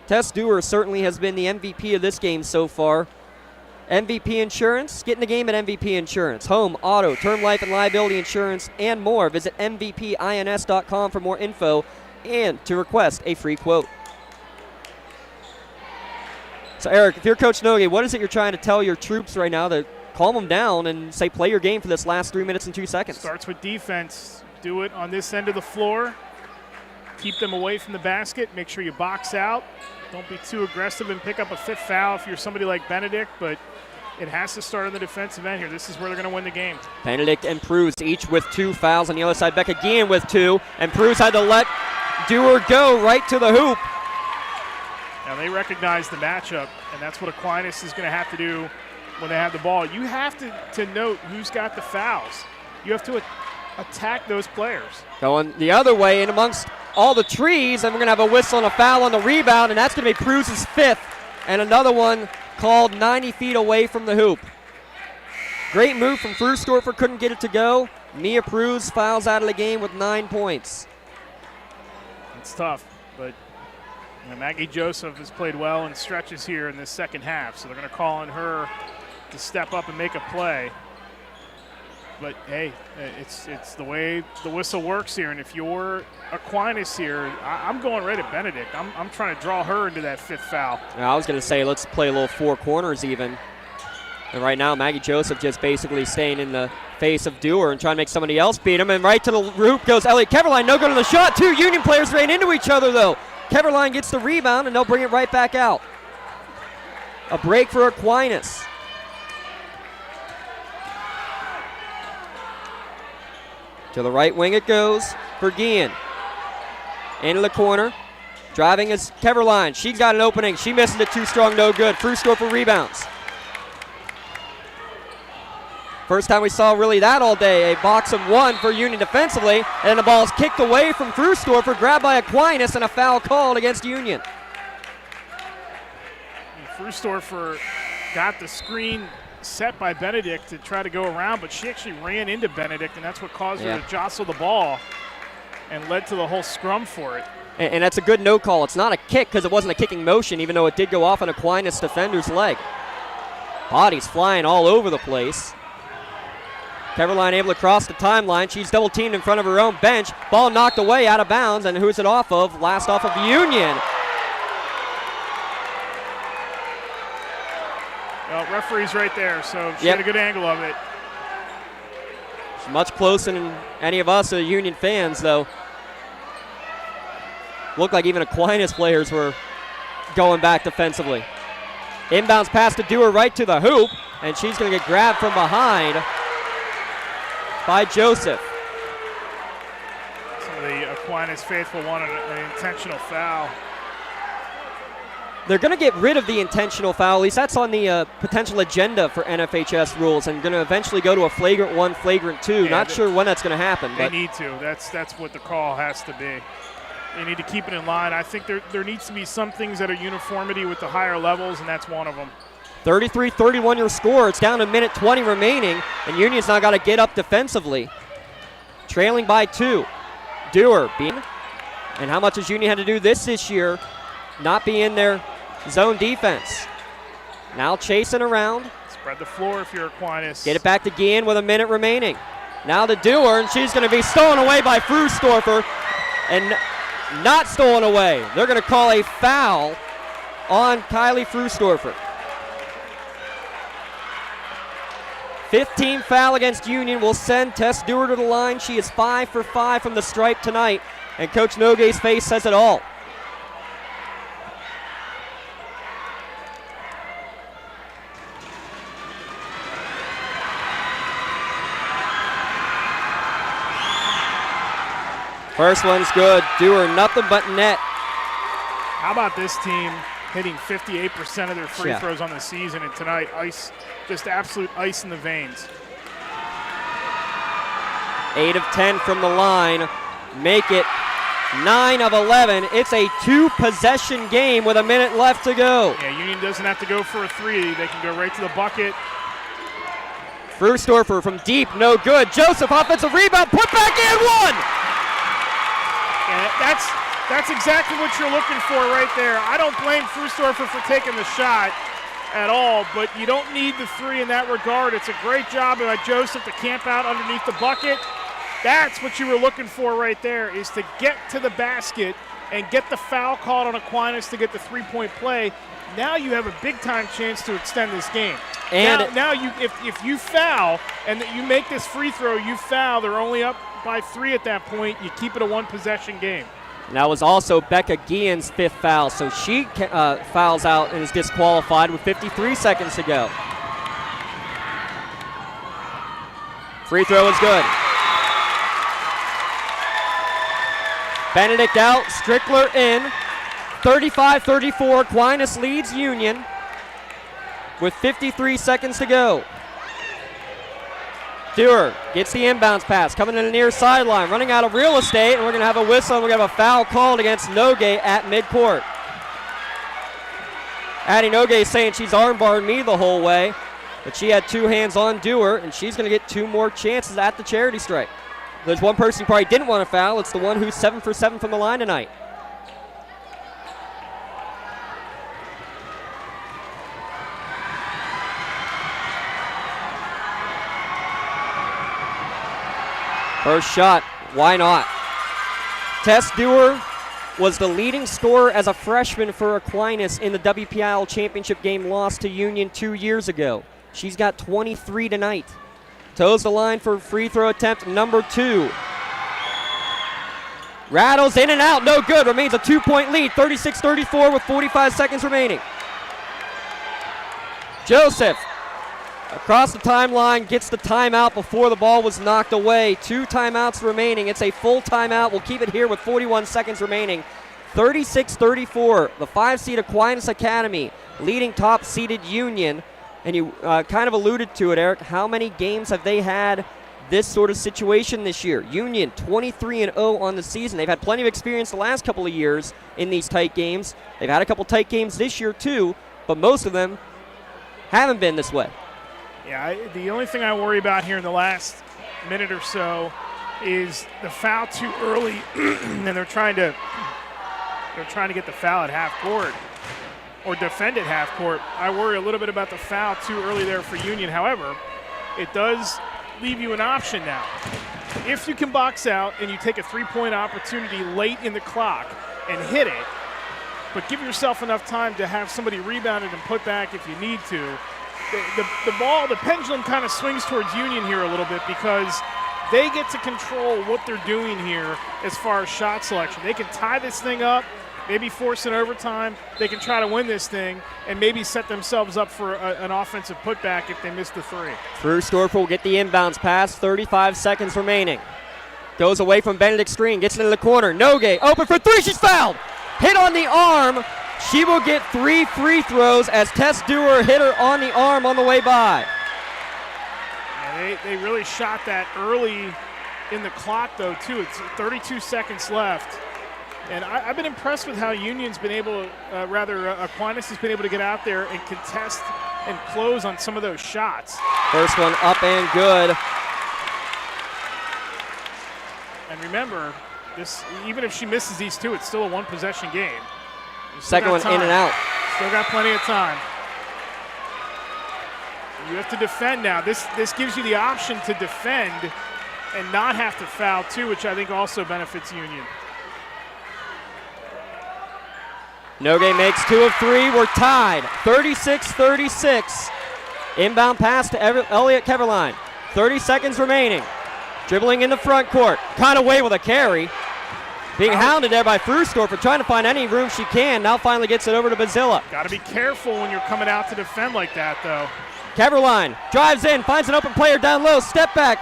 Tess Dewar certainly has been the MVP of this game so far. MVP Insurance, get in the game at MVP Insurance. Home, auto, term life and liability insurance, and more. Visit MVPINS.com for more info and to request a free quote. So, Eric, if you're Coach Nogue, what is it you're trying to tell your troops right now to calm them down and say play your game for this last 3 minutes and 2 seconds? Starts with defense. Do it on this end of the floor. Keep them away from the basket. Make sure you box out. Don't be too aggressive and pick up a 5th foul if you're somebody like Benedict, but it has to start on the defensive end here. This is where they're going to win the game. Benedict and Pruz each with 2 fouls. On the other side, Beck again with 2, and Pruz had to let Dewar go right to the hoop. Now they recognize the matchup, and that's what Aquinas is going to have to do when they have the ball. You have to note who's got the fouls. You have to attack those players. Going the other way in amongst all the trees, and we're going to have a whistle and a foul on the rebound, and that's going to be Pruz's 5th, and another one called 90 feet away from the hoop. Great move from Frustorfer, couldn't get it to go. Mia Pruz fouls out of the game with 9 points. It's tough, but Maggie Joseph has played well in stretches here in this second half, so they're going to call on her to step up and make a play. But, hey, it's the way the whistle works here, and if you're Aquinas here, I'm going right at Benedict. I'm trying to draw her into that 5th foul. I was going to say let's play a little 4 corners even. And right now Maggie Joseph just basically staying in the face of Dewar and trying to make somebody else beat him. And right to the hoop goes Elliot Keverline. No good on the shot. 2 Union players ran into each other, though. Keverline gets the rebound, and they'll bring it right back out. A break for Aquinas. To the right wing it goes for Guillen. Into the corner. Driving is Keverline. She's got an opening. She misses it too strong, no good. Frustorfer rebounds. First time we saw really that all day. A box of 1 for Union defensively. And then the ball is kicked away from Frustorfer, grabbed by Aquinas, and a foul called against Union. Frustorfer got the screen set by Benedict to try to go around, but she actually ran into Benedict, and that's what caused her to jostle the ball and led to the whole scrum for it. And that's a good no call. It's not a kick because it wasn't a kicking motion, even though it did go off an Aquinas defender's leg. Bodies flying all over the place. Keverline able to cross the timeline. She's double teamed in front of her own bench. Ball knocked away out of bounds, and who's it off of? Last off of Union. Well, referee's right there, so she had a good angle of it. She's much closer than any of us Union fans, though. Looked like even Aquinas players were going back defensively. Inbounds pass to Dewar right to the hoop, and she's going to get grabbed from behind by Joseph. Some of the Aquinas faithful want an intentional foul. They're going to get rid of the intentional foul. At least that's on the potential agenda for NFHS rules, and going to eventually go to a flagrant 1, flagrant 2. Not sure when that's going to happen. They need to. That's what the call has to be. They need to keep it in line. I think there needs to be some things that are uniformity with the higher levels, and that's one of them. 33-31 your score. It's down to minute 20 remaining, and Union's now got to get up defensively. Trailing by 2. Dewar being, and how much has Union had to do this year? Not be in their zone defense. Now chasing around. Spread the floor if you're Aquinas. Get it back to Guillen with a minute remaining. Now to Dewar, and she's going to be stolen away by Frustorfer, and not stolen away. They're going to call a foul on Kylie Frustorfer. 15 foul against Union will send Tess Dewar to the line. She is 5 for 5 from the stripe tonight, and Coach Nogue's face says it all. First one's good. Dewar, nothing but net. How about this team hitting 58% of their free throws on the season, and tonight, just absolute ice in the veins. 8 of 10 from the line. Make it 9 of 11. It's a 2-possession game with a minute left to go. Yeah, Union doesn't have to go for a 3. They can go right to the bucket. Frustorfer from deep, no good. Joseph, offensive rebound, put back in, one! Yeah, that's exactly what you're looking for right there. I don't blame Frustorfer for taking the shot at all, but you don't need the 3 in that regard. It's a great job by Joseph to camp out underneath the bucket. That's what you were looking for right there, is to get to the basket and get the foul called on Aquinas to get the 3-point play. Now you have a big-time chance to extend this game. And now if you foul and that you make this free throw, you foul, they're only up by 3 at that point. You keep it a 1-possession game. And that was also Becca Guillen's 5th foul, so she fouls out and is disqualified with 53 seconds to go. Free throw is good. Benedict out, Strickler in. 35-34, Aquinas leads Union with 53 seconds to go. Dewar gets the inbounds pass, coming in the near sideline, running out of real estate, and we're going to have a whistle, and we're going to have a foul called against Nogue at midcourt. Addie Nogue saying she's armbarred me the whole way, but she had 2 hands on Dewar, and she's going to get 2 more chances at the charity stripe. There's one person who probably didn't want to foul. It's the one who's 7 for 7 from the line tonight. First shot, why not? Tess Dewar was the leading scorer as a freshman for Aquinas in the WPIAL championship game lost to Union 2 years ago. She's got 23 tonight. Toes the line for free throw attempt number 2. Rattles in and out, no good. Remains a 2-point lead, 36-34 with 45 seconds remaining. Joseph across the timeline, gets the timeout before the ball was knocked away. 2 timeouts remaining. It's a full timeout. We'll keep it here with 41 seconds remaining. 36-34, the 5-seed Aquinas Academy leading top-seeded Union. And you kind of alluded to it, Eric. How many games have they had this sort of situation this year? Union 23-0 on the season. They've had plenty of experience the last couple of years in these tight games. They've had a couple tight games this year too, but most of them haven't been this way. Yeah, the only thing I worry about here in the last minute or so is the foul too early, and they're trying to get the foul at half court or defend at half court. I worry a little bit about the foul too early there for Union. However, it does leave you an option now. If you can box out and you take a 3-point opportunity late in the clock and hit it, but give yourself enough time to have somebody rebound it and put back if you need to. The pendulum kind of swings towards Union here a little bit because they get to control what they're doing here as far as shot selection. They can tie this thing up, maybe force an overtime. They can try to win this thing and maybe set themselves up for an offensive putback if they miss the 3. Frustorfer will get the inbounds pass, 35 seconds remaining. Goes away from Benedict screen, gets into the corner. Nogue open for 3, she's fouled. Hit on the arm. She will get 3 free throws as Tess Dewar hit her on the arm on the way by. Yeah, they really shot that early in the clock, though, too. It's 32 seconds left. And I've been impressed with how Union's been able to, Aquinas has been able to get out there and contest and close on some of those shots. First one up and good. And remember, this even if she misses these 2, it's still a 1-possession game. Second one in and out. Still got plenty of time. You have to defend now. This gives you the option to defend and not have to foul too, which I think also benefits Union. Nogue makes 2 of 3. We're tied, 36-36. Inbound pass to Elliot Keverline. 30 seconds remaining. Dribbling in the front court. Got away with a carry. Being hounded there by Frustorfer, trying to find any room she can. Now finally gets it over to Bazilla. Got to be careful when you're coming out to defend like that, though. Keverline drives in, finds an open player down low. Step back.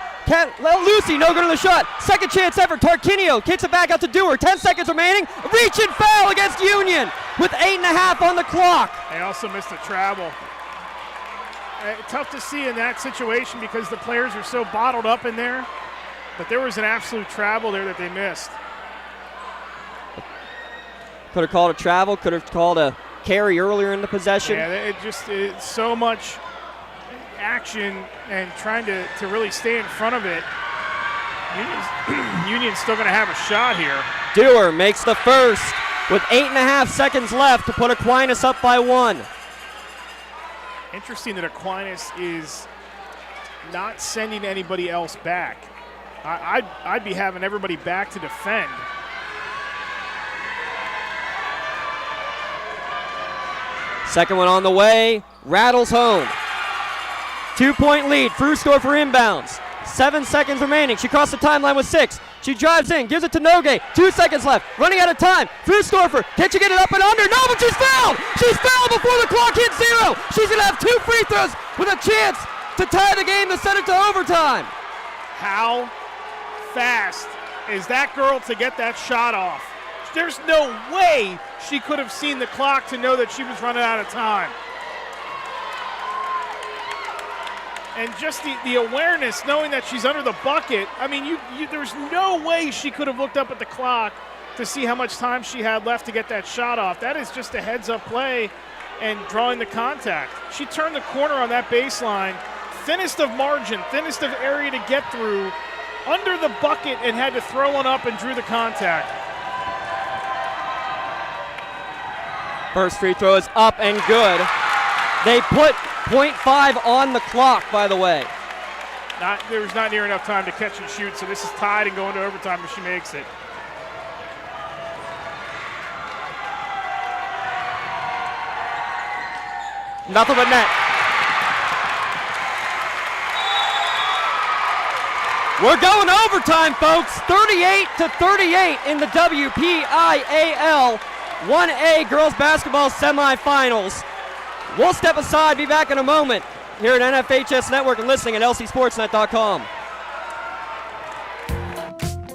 Lucy, no good on the shot. Second chance effort. Tarquinio kicks it back out to Dewar. 10 seconds remaining. Reach and foul against Union with 8.5 on the clock. They also missed a travel. Tough to see in that situation because the players are so bottled up in there. But there was an absolute travel there that they missed. Could have called a travel. Could have called a carry earlier in the possession. Yeah, it's so much action and trying to really stay in front of it. Union's still going to have a shot here. Dewar makes the first with 8.5 seconds left to put Aquinas up by 1. Interesting that Aquinas is not sending anybody else back. I'd be having everybody back to defend. Second one on the way, rattles home. 2-point lead, Frustorfer inbounds. 7 seconds remaining, she crossed the timeline with 6. She drives in, gives it to Nogue, 2 seconds left, running out of time. Frustorfer, can she get it up and under? No, but she's fouled! She's fouled before the clock hits 0. She's gonna have 2 free throws with a chance to tie the game to send it to overtime. How fast is that girl to get that shot off? There's no way she could have seen the clock to know that she was running out of time. And just the awareness, knowing that she's under the bucket, I mean, there's no way she could have looked up at the clock to see how much time she had left to get that shot off. That is just a heads-up play and drawing the contact. She turned the corner on that baseline, thinnest of margin, thinnest of area to get through, under the bucket and had to throw one up and drew the contact. First free throw is up and good. They put .5 on the clock, by the way. There was not near enough time to catch and shoot, so this is tied and going to overtime if she makes it. Nothing but net. We're going to overtime, folks. 38-38 in the WPIAL 1A girls basketball semifinals. We'll step aside, be back in a moment here at NFHS Network and listening at lcsportsnet.com.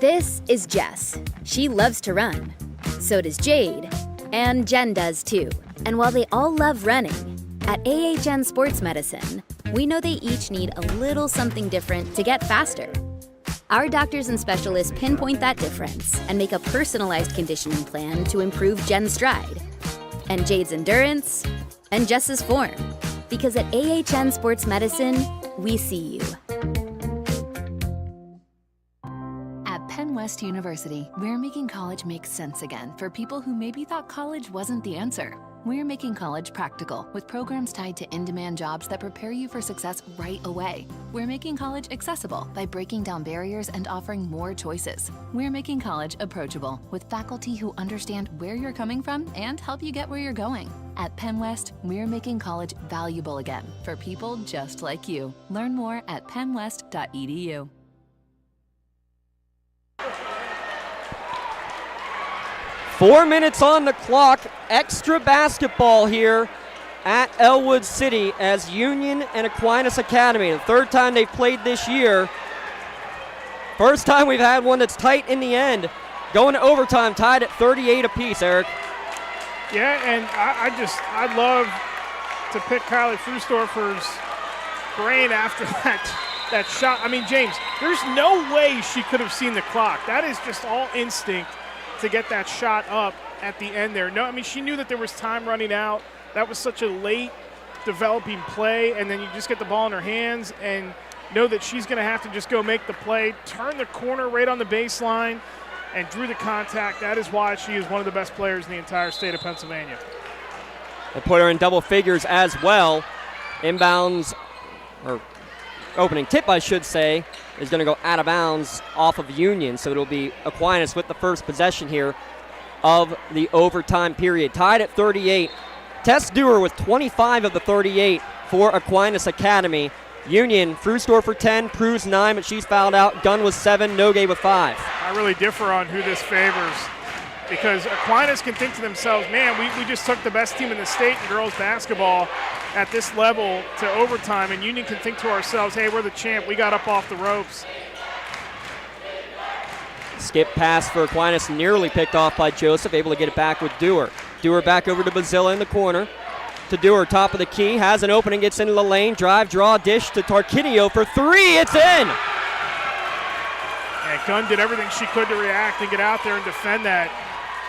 This is Jess. She loves to run. So does Jade. And Jen does too. And while they all love running, at AHN Sports Medicine, we know they each need a little something different to get faster. Our doctors and specialists pinpoint that difference and make a personalized conditioning plan to improve Jen's stride, and Jade's endurance, and Jess's form. Because at AHN Sports Medicine, we see you. At Penn West University, we're making college make sense again for people who maybe thought college wasn't the answer. We're making college practical with programs tied to in-demand jobs that prepare you for success right away. We're making college accessible by breaking down barriers and offering more choices. We're making college approachable with faculty who understand where you're coming from and help you get where you're going. At Penn West, we're making college valuable again for people just like you. Learn more at pennwest.edu. Four minutes on the clock, extra basketball here at Elwood City as Union and Aquinas Academy. The third time they've played this year. First time we've had one that's tight in the end. Going to overtime, tied at 38 apiece, Eric. Yeah, and I'd love to pick Kylie Frustorfer's brain after that shot. I mean, James, there's no way she could have seen the clock. That is just all instinct to get that shot up at the end there. No, I mean, she knew that there was time running out. That was such a late developing play, and then you just get the ball in her hands and know that she's going to have to just go make the play, turn the corner right on the baseline, and drew the contact. That is why she is one of the best players in the entire state of Pennsylvania. They put her in double figures as well. Inbounds, or opening tip, I should say, is going to go out of bounds off of Union, so it'll be Aquinas with the first possession here of the overtime period. Tied at 38. Tess Dewar with 25 of the 38 for Aquinas Academy. Union, Frustor for 10, Pruz 9, but she's fouled out. Gunn with 7, Nogue with 5. I really differ on who this favors, because Aquinas can think to themselves, man, we just took the best team in the state in girls basketball at this level to overtime, and Union can think to ourselves, hey, we're the champ. We got up off the ropes. Skip pass for Aquinas, nearly picked off by Joseph, able to get it back with Dewar. Dewar back over to Bazilla in the corner. To Dewar, top of the key, has an opening, gets into the lane, drive, draw, dish to Tarquinio for 3, it's in! And Gunn did everything she could to react and get out there and defend that.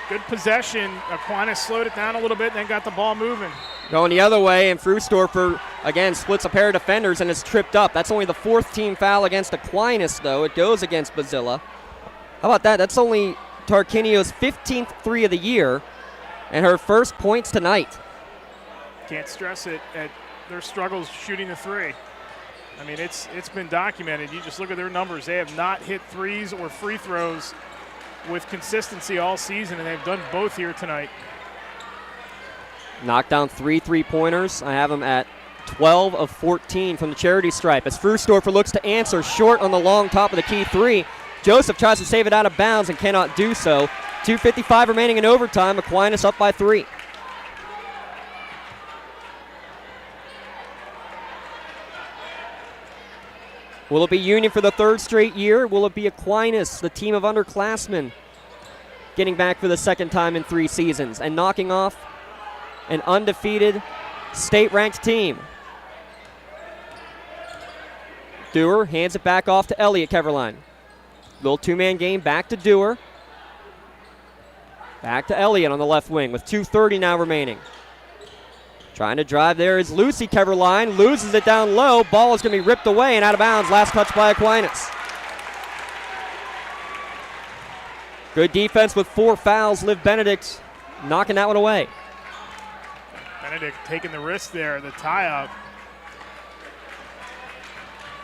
Good possession. Aquinas slowed it down a little bit and then got the ball moving. Going the other way, and Frustorfer, again, splits a pair of defenders and is tripped up. That's only the 4th team foul against Aquinas, though. It goes against Bazilla. How about that? That's only Tarquinio's 15th 3 of the year and her first points tonight. Can't stress it at their struggles shooting the 3. I mean, it's been documented. You just look at their numbers. They have not hit threes or free throws with consistency all season, and they've done both here tonight. Knocked down 3 3-pointers. I have them at 12 of 14 from the charity stripe. As Frustorfer looks to answer, short on the long top of the key 3. Joseph tries to save it out of bounds and cannot do so. 2:55 remaining in overtime. Aquinas up by 3. Will it be Union for the 3rd straight year? Will it be Aquinas, the team of underclassmen, getting back for the 2nd time in 3 seasons and knocking off an undefeated state-ranked team? Dewar hands it back off to Elliott Keverline. Little 2-man game, back to Dewar. Back to Elliott on the left wing with 2:30 now remaining. Trying to drive there is Lucy Keverline, loses it down low. Ball is going to be ripped away and out of bounds. Last touch by Aquinas. Good defense with 4 fouls. Liv Benedict knocking that one away. Benedict taking the risk there, the tie-up.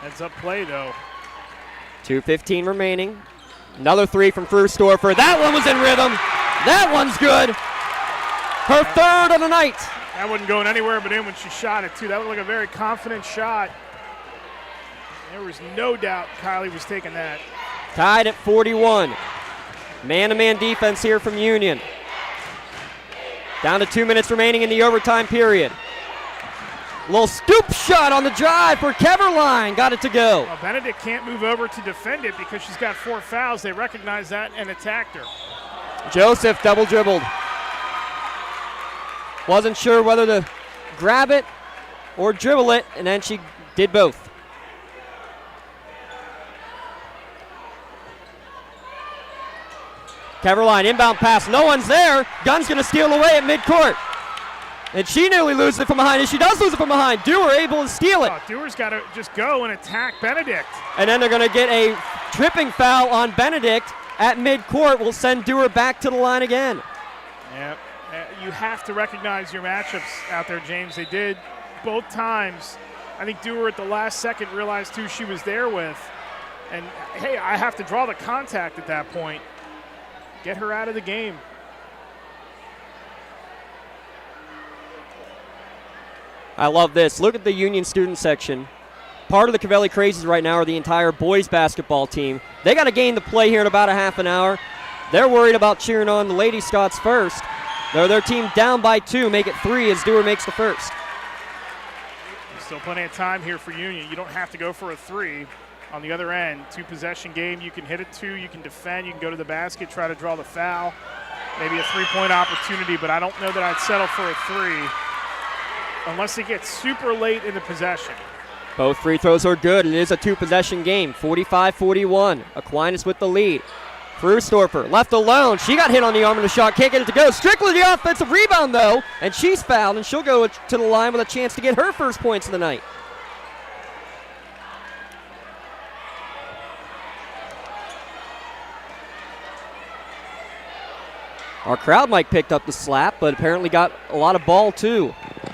Heads up play, though. 2:15 remaining. Another 3 from Frustorfer. That one was in rhythm. That one's good. Her 3rd of the night. That wasn't going anywhere but in when she shot it, too. That looked like a very confident shot. There was no doubt Kylie was taking that. Tied at 41. Man-to-man defense here from Union. Down to 2 minutes remaining in the overtime period. Little scoop shot on the drive for Keverline. Got it to go. Well, Benedict can't move over to defend it because she's got 4 fouls. They recognize that and attacked her. Joseph double dribbled. Wasn't sure whether to grab it or dribble it, and then she did both. Keverline, inbound pass, no one's there. Gunn's gonna steal away at midcourt. And she nearly loses it from behind, and she does lose it from behind. Dewar able to steal it. Oh, Dewar's got to just go and attack Benedict. And then they're gonna get a tripping foul on Benedict at midcourt. Will send Dewar back to the line again. Yep. You have to recognize your matchups out there, James. They did both times. I think Dewar at the last second realized who she was there with. And, hey, I have to draw the contact at that point. Get her out of the game. I love this. Look at the Union student section. Part of the Covelli Crazies right now are the entire boys basketball team. They got to gain the play here in about a half an hour. They're worried about cheering on the Lady Scots first. They're their team down by 2, make it 3 as Dewar makes the first. Still plenty of time here for Union. You don't have to go for a 3 on the other end. 2-possession game. You can hit it 2. You can defend. You can go to the basket, try to draw the foul. Maybe a 3-point opportunity, but I don't know that I'd settle for a 3 unless it gets super late in the possession. Both free throws are good. It is a 2-possession game. 45-41. Aquinas with the lead. Frustorfer left alone. She got hit on the arm in the shot. Can't get it to go. Strictly the offensive rebound, though. And she's fouled, and she'll go to the line with a chance to get her first points of the night. Our crowd mic picked up the slap, but apparently got a lot of ball, too.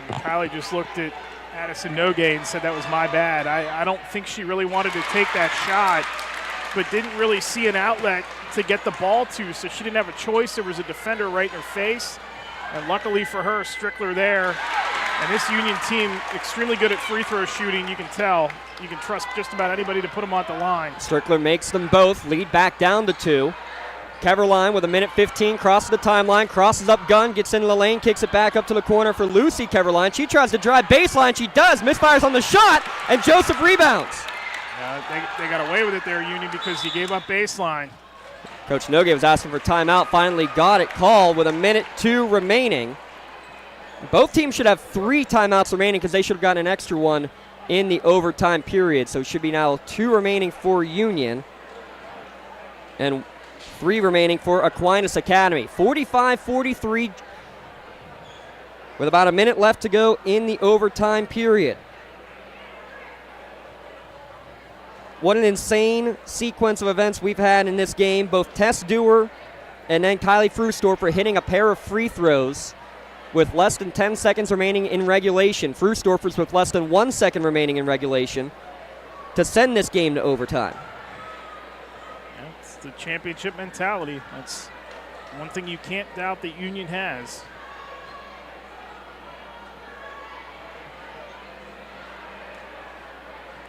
Kylie just looked at Addison Nogue and said that was my bad. I don't think she really wanted to take that shot, but didn't really see an outlet to get the ball to, so she didn't have a choice. There was a defender right in her face, and luckily for her, Strickler there. And this Union team, extremely good at free throw shooting. You can tell. You can trust just about anybody to put them on the line. Strickler makes them both, lead back down to 2. Keverline with 1:15, crosses the timeline, crosses up Gunn, gets into the lane, kicks it back up to the corner for Lucy Keverline. She tries to drive baseline. She does, misfires on the shot, and Joseph rebounds. They got away with it there, Union, because he gave up baseline. Coach Nogue was asking for timeout, finally got it called with 1:02 remaining. Both teams should have 3 timeouts remaining because they should have gotten an extra one in the overtime period. So it should be now 2 remaining for Union and 3 remaining for Aquinas Academy. 45-43 with about a minute left to go in the overtime period. What an insane sequence of events we've had in this game. Both Tess Dewar and then Kylie Frustorfer hitting a pair of free throws with less than 10 seconds remaining in regulation. Frustorfer's with less than 1 second remaining in regulation to send this game to overtime. It's the championship mentality. That's one thing you can't doubt that Union has.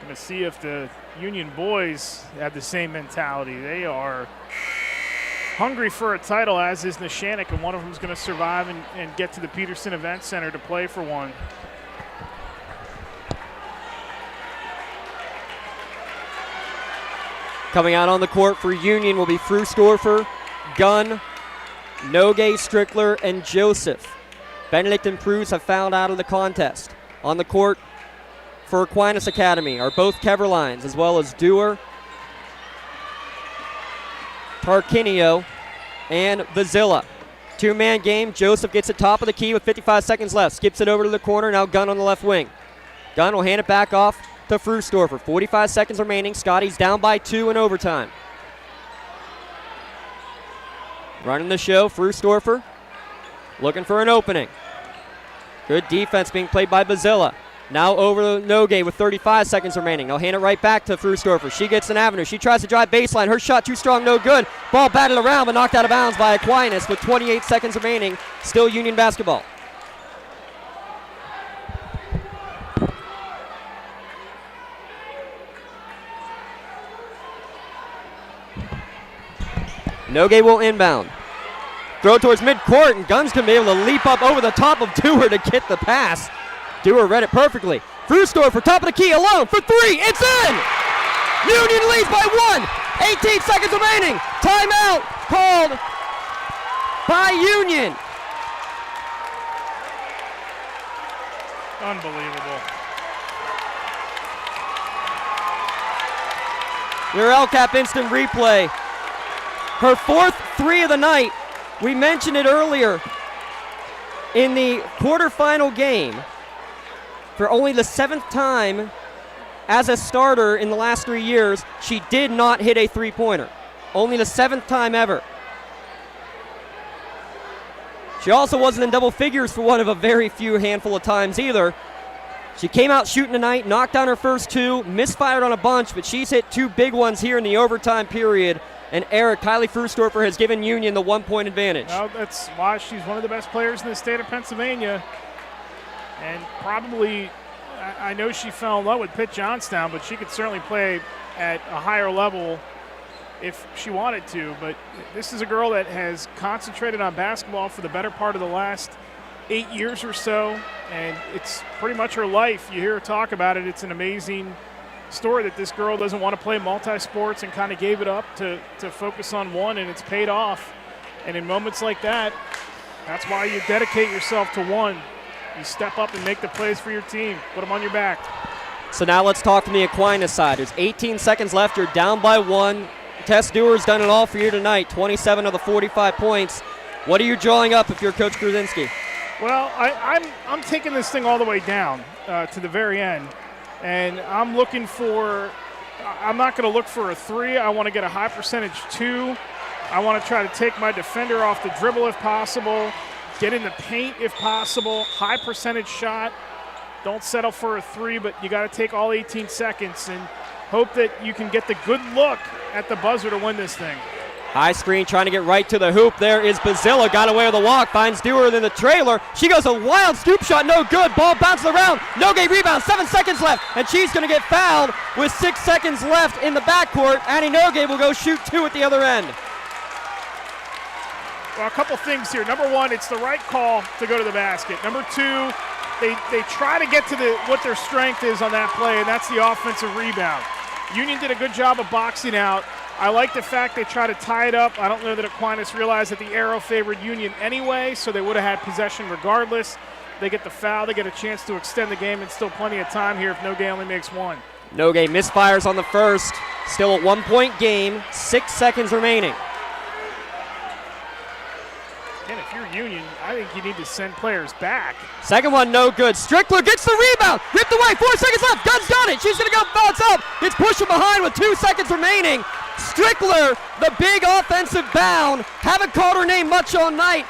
Going to see if the Union boys have the same mentality. They are hungry for a title, as is Neshannock, and one of them is going to survive and get to the Peterson Event Center to play for one. Coming out on the court for Union will be Frustorfer, Gunn, Nogue, Strickler, and Joseph. Benedict and Pruse have fouled out of the contest. On the court for Aquinas Academy are both Keverlines, as well as Dewar, Tarquinio, and Vazilla. 2-man game. Joseph gets it top of the key with 55 seconds left. Skips it over to the corner. Now Gunn on the left wing. Gunn will hand it back off to Frustorfer. 45 seconds remaining. Scotties down by 2 in overtime. Running the show, Frustorfer looking for an opening. Good defense being played by Vazilla. Now over to Nogue with 35 seconds remaining. They'll hand it right back to Frustorfer. She gets an avenue. She tries to drive baseline. Her shot too strong, no good. Ball batted around but knocked out of bounds by Aquinas with 28 seconds remaining. Still Union basketball. Nogue will inbound. Throw towards midcourt, and Gunn's going to be able to leap up over the top of Dewar to get the pass. Dewar read it perfectly. Frustorfer, top of the key, alone for 3. It's in! Union leads by 1. 18 seconds remaining. Timeout called by Union. Unbelievable. Your LCAP instant replay. Her 4th 3 of the night. We mentioned it earlier in the quarterfinal game. For only the 7th time as a starter in the last 3 years, she did not hit a three-pointer. Only the 7th time ever. She also wasn't in double figures for one of a very few handful of times either. She came out shooting tonight, knocked down her first 2, misfired on a bunch, but she's hit 2 big ones here in the overtime period. And Kylie Frustorfer has given Union the 1-point advantage. Well, that's why she's one of the best players in the state of Pennsylvania. And probably, I know she fell in love with Pitt Johnstown, but she could certainly play at a higher level if she wanted to. But this is a girl that has concentrated on basketball for the better part of the last 8 years or so, and it's pretty much her life. You hear her talk about it. It's an amazing story that this girl doesn't want to play multi-sports and kind of gave it up to focus on one, and it's paid off. And in moments like that, that's why you dedicate yourself to one. You step up and make the plays for your team. Put them on your back. So now let's talk from the Aquinas side. There's 18 seconds left. You're down by 1. Tess Dewar's done it all for you tonight. 27 of the 45 points. What are you drawing up if you're Coach Krasinski? Well, I'm taking this thing all the way down to the very end. And I'm not going to look for a 3. I want to get a high percentage 2. I want to try to take my defender off the dribble if possible, get in the paint if possible, high percentage shot. Don't settle for a 3, but you got to take all 18 seconds and hope that you can get the good look at the buzzer to win this thing. High screen trying to get right to the hoop. There is Bazilla. Got away with a walk. Finds Dewar in the trailer. She goes a wild scoop shot. No good. Ball bounces around. Nogue rebound. 7 seconds left. And she's going to get fouled with 6 seconds left in the backcourt. Annie Nogue will go shoot 2 at the other end. Well, a couple things here. Number one, it's the right call to go to the basket. Number two, they try to get to what their strength is on that play, and that's the offensive rebound. Union did a good job of boxing out. I like the fact they try to tie it up. I don't know that Aquinas realized that the arrow favored Union anyway, so they would have had possession regardless. They get the foul. They get a chance to extend the game, and still plenty of time here if Nogue only makes 1. Nogue misfires on the first. Still a 1-point game. 6 seconds remaining. And if you're Union, I think you need to send players back. Second one, no good. Strickler gets the rebound. Ripped away. 4 seconds left. Gunn's got it. She's going to go bounce up. It's pushed from behind with 2 seconds remaining. Strickler, the big offensive bound. Haven't called her name much all night.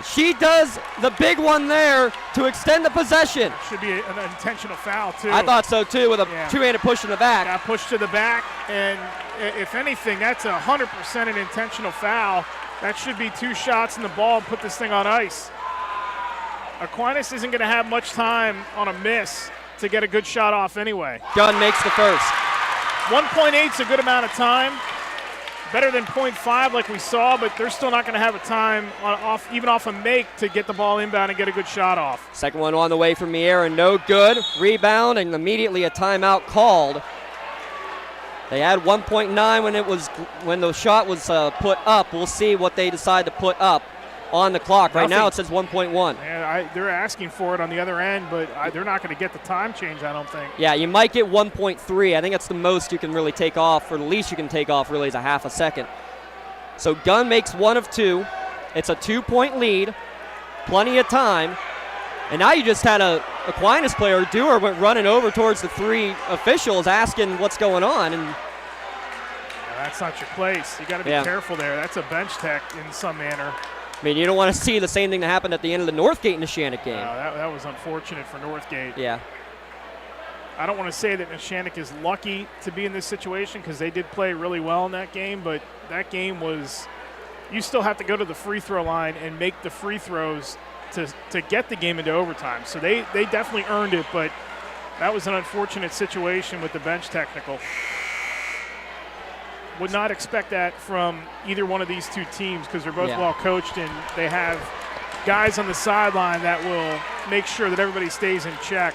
She does the big one there to extend the possession. Should be an intentional foul, too. I thought so, too, with a two-handed push in the back. Got pushed to the back, and if anything, that's 100% an intentional foul. That should be 2 shots in the ball and put this thing on ice. Aquinas isn't going to have much time on a miss to get a good shot off anyway. Gunn makes the first. 1.8 is a good amount of time. Better than 0.5 like we saw, but they're still not going to have a time even off a make to get the ball inbound and get a good shot off. Second one on the way from Miera, no good. Rebound and immediately a timeout called. They had 1.9 when the shot was put up. We'll see what they decide to put up on the clock. Right now it says 1.1. Yeah, they're asking for it on the other end, but they're not going to get the time change, I don't think. Yeah, you might get 1.3. I think that's the most you can really take off, or the least you can take off really is a half a second. So Gunn makes 1 of 2. It's a 2-point lead. Plenty of time. And now you just had a Aquinas player, Dewar, went running over towards the 3 officials asking what's going on. And that's not your place. You got to be careful there. That's a bench tech in some manner. I mean, you don't want to see the same thing that happened at the end of the Northgate Neshannock game. That was unfortunate for Northgate. Yeah. I don't want to say that Neshannock is lucky to be in this situation because they did play really well in that game, but that game was – you still have to go to the free throw line and make the free throws to get the game into overtime. So they definitely earned it, but that was an unfortunate situation with the bench technical. Would not expect that from either one of these 2 teams because they're both well coached and they have guys on the sideline that will make sure that everybody stays in check.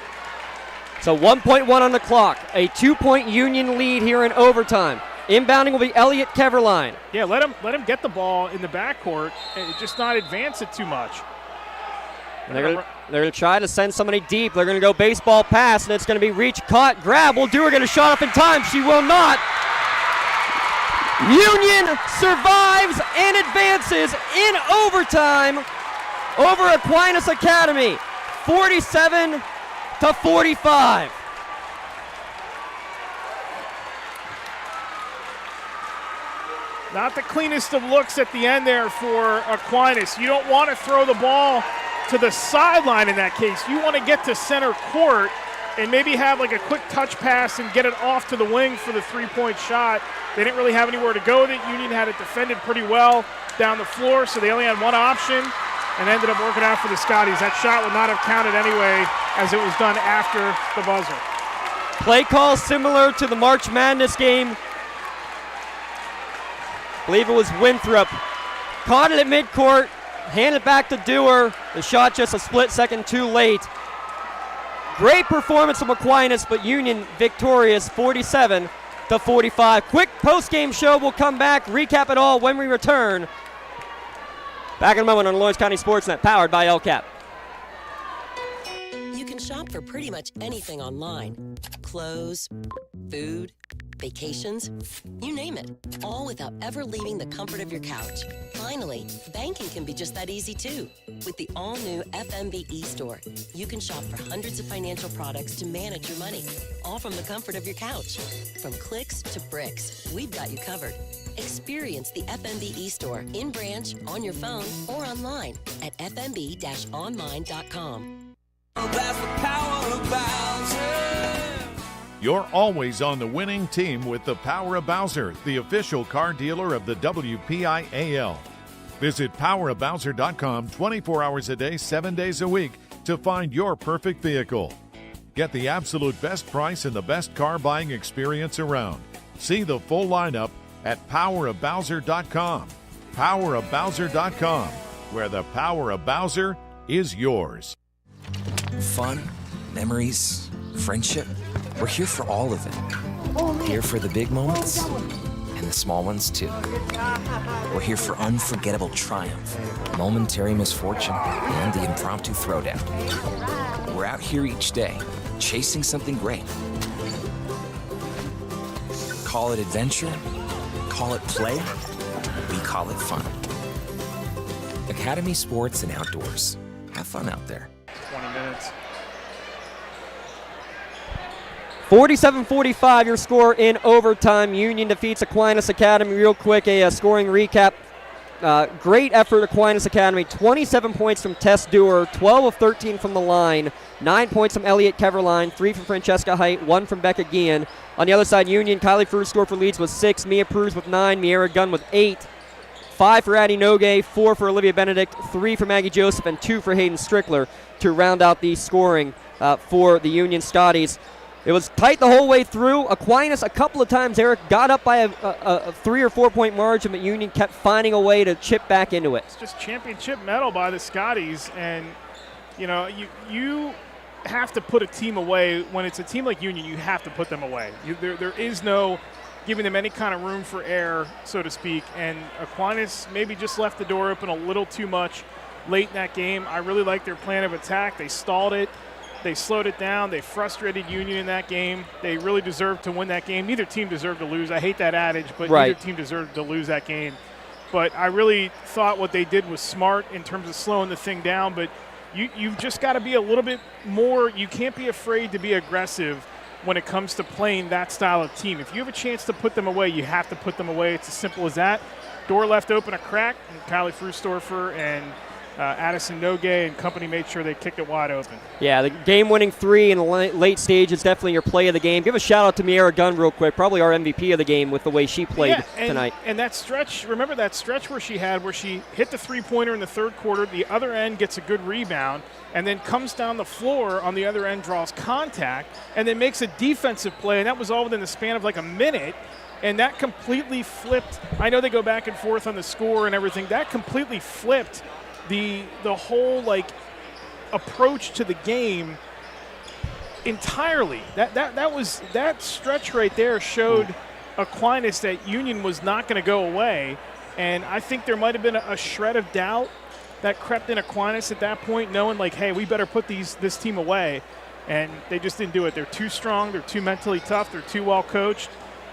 So 1.1 on the clock, a 2-point Union lead here in overtime. Inbounding will be Elliot Keverline. Yeah, let him get the ball in the backcourt and just not advance it too much. They're going to try to send somebody deep. They're going to go baseball pass, and it's going to be reach, caught, grab. Will Dewar get a shot up in time? She will not. Union survives and advances in overtime over Aquinas Academy, 47-45. Not the cleanest of looks at the end there for Aquinas. You don't want to throw the ball to the sideline in that case. You want to get to center court and maybe have like a quick touch pass and get it off to the wing for the 3-point shot. They didn't really have anywhere to go with it. Union had it defended pretty well down the floor, so they only had one option and ended up working out for the Scotties. That shot would not have counted anyway as it was done after the buzzer. Play call similar to the March Madness game. I believe it was Winthrop. Caught it at midcourt, handed it back to Dewar. The shot just a split second too late. Great performance from Aquinas, but Union victorious 47-45. Quick post-game show. We'll come back, recap it all when we return. Back in a moment on Lawrence County SportsNet, powered by LCAP. You can shop for pretty much anything online. Clothes, food, vacations, you name it. All without ever leaving the comfort of your couch. Finally, banking can be just that easy too. With the all-new FMB e-store, you can shop for hundreds of financial products to manage your money, all from the comfort of your couch. From clicks to bricks, we've got you covered. Experience the FMB e-store in branch, on your phone, or online at fmb-online.com. You're always on the winning team with the power of Bowser, the official car dealer of the WPIAL. Visit powerofbowser.com 24 hours a day, 7 days a week to find your perfect vehicle. Get the absolute best price and the best car buying experience around. See the full lineup at powerofbowser.com. Powerofbowser.com, where the power of Bowser is yours. Fun, memories, friendship. We're here for all of it. Here for the big moments and the small ones too. We're here for unforgettable triumph, momentary misfortune, and the impromptu throwdown. We're out here each day, chasing something great. Call it adventure, call it play, we call it fun. Academy Sports and Outdoors. Have fun out there. 20 minutes. 47-45 your score in overtime. Union defeats Aquinas Academy. Real quick, a scoring recap. Great effort, Aquinas Academy. 27 points from Tess Dewar, 12 of 13 from the line, 9 points from Elliot Keverline, 3 from Francesca Height, 1 from Becca Guillen. On the other side, Union, Kylie Fru's score for Leeds was 6, Mia Pruz with 9, Miera Gunn with 8, 5 for Addie Nogue, 4 for Olivia Benedict, 3 for Maggie Joseph, and 2 for Hayden Strickler to round out the scoring for the Union Scotties. It was tight the whole way through. Aquinas, a couple of times, Eric, got up by a 3 or 4 point margin, but Union kept finding a way to chip back into it. It's just championship medal by the Scotties, and you have to put a team away. When it's a team like Union, you have to put them away. There is no giving them any kind of room for error, so to speak, and Aquinas maybe just left the door open a little too much late in that game. I really like their plan of attack. They stalled it. They slowed it down. They frustrated Union in that game. They really deserved to win that game. Neither team deserved to lose. I hate that adage, but neither team deserved to lose that game. But I really thought what they did was smart in terms of slowing the thing down. But you've just got to be a little bit more. You can't be afraid to be aggressive when it comes to playing that style of team. If you have a chance to put them away, you have to put them away. It's as simple as that. Door left open a crack, and Kylie Frustorfer and Addison Nogue and company made sure they kicked it wide open. Yeah, the game-winning 3 in the late stage is definitely your play of the game. Give a shout-out to Miera Gunn real quick, probably our MVP of the game with the way she played tonight. And that stretch, remember that stretch where she hit the three-pointer in the third quarter, the other end gets a good rebound, and then comes down the floor on the other end, draws contact, and then makes a defensive play, and that was all within the span of like a minute. And that completely flipped. I know they go back and forth on the score and everything. That completely flipped the whole approach to the game entirely. That stretch right there showed Aquinas that Union was not going to go away, and I think there might have been a shred of doubt that crept in Aquinas at that point, knowing hey, we better put this team away, and they just didn't do it. They're too strong, they're too mentally tough, they're too well coached,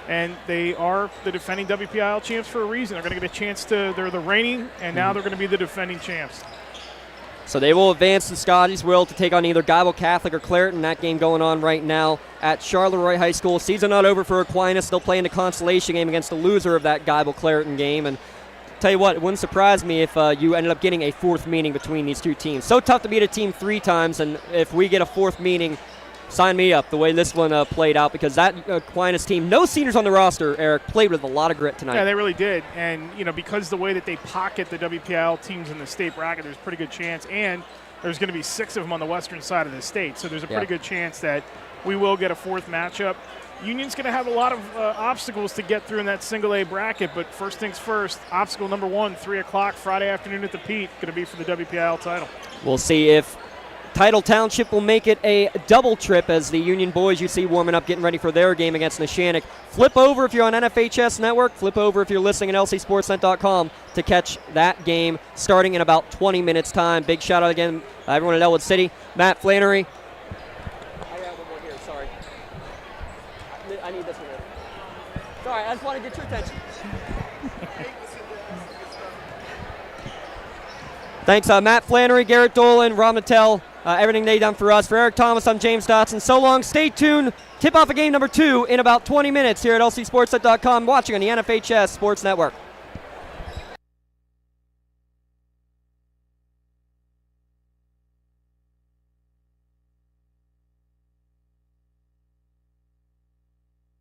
and they are the defending WPIAL champs for a reason. They're going to get a chance they're the reigning, and now they're going to be the defending champs. So they will advance. The Scotties will to take on either Geibel Catholic or Clareton. That game going on right now at Charleroi High School. Season not over for Aquinas. They'll play in the consolation game against the loser of that Geibel-Clareton game. And tell you what, it wouldn't surprise me if you ended up getting a fourth meeting between these two teams. So tough to beat a team 3 times, and if we get a fourth meeting, sign me up the way this one played out, because that Aquinas team, no seniors on the roster, Eric, played with a lot of grit tonight. Yeah, they really did. And, because the way that they pocket the WPIAL teams in the state bracket, there's a pretty good chance. And there's going to be 6 of them on the western side of the state. So there's a pretty good chance that we will get a fourth matchup. Union's going to have a lot of obstacles to get through in that single-A bracket. But first things first, obstacle number 1, 3 o'clock Friday afternoon at the Pete, going to be for the WPIAL title. We'll see if Title Township will make it a double trip as the Union boys you see warming up, getting ready for their game against Neshannock. Flip over if you're on NFHS Network. Flip over if you're listening at lcsportsnet.com to catch that game starting in about 20 minutes' time. Big shout out again, everyone at Elwood City. Matt Flannery. I got one more here, sorry. I need this one here. Sorry, I just want to get your attention. Thanks, Matt Flannery, Garrett Dolan, Rob Natel, everything they done for us. For Eric Thomas, I'm James Dotson. So long. Stay tuned. Tip off of game number 2 in about 20 minutes here at lcsportsnet.com, watching on the NFHS Sports Network.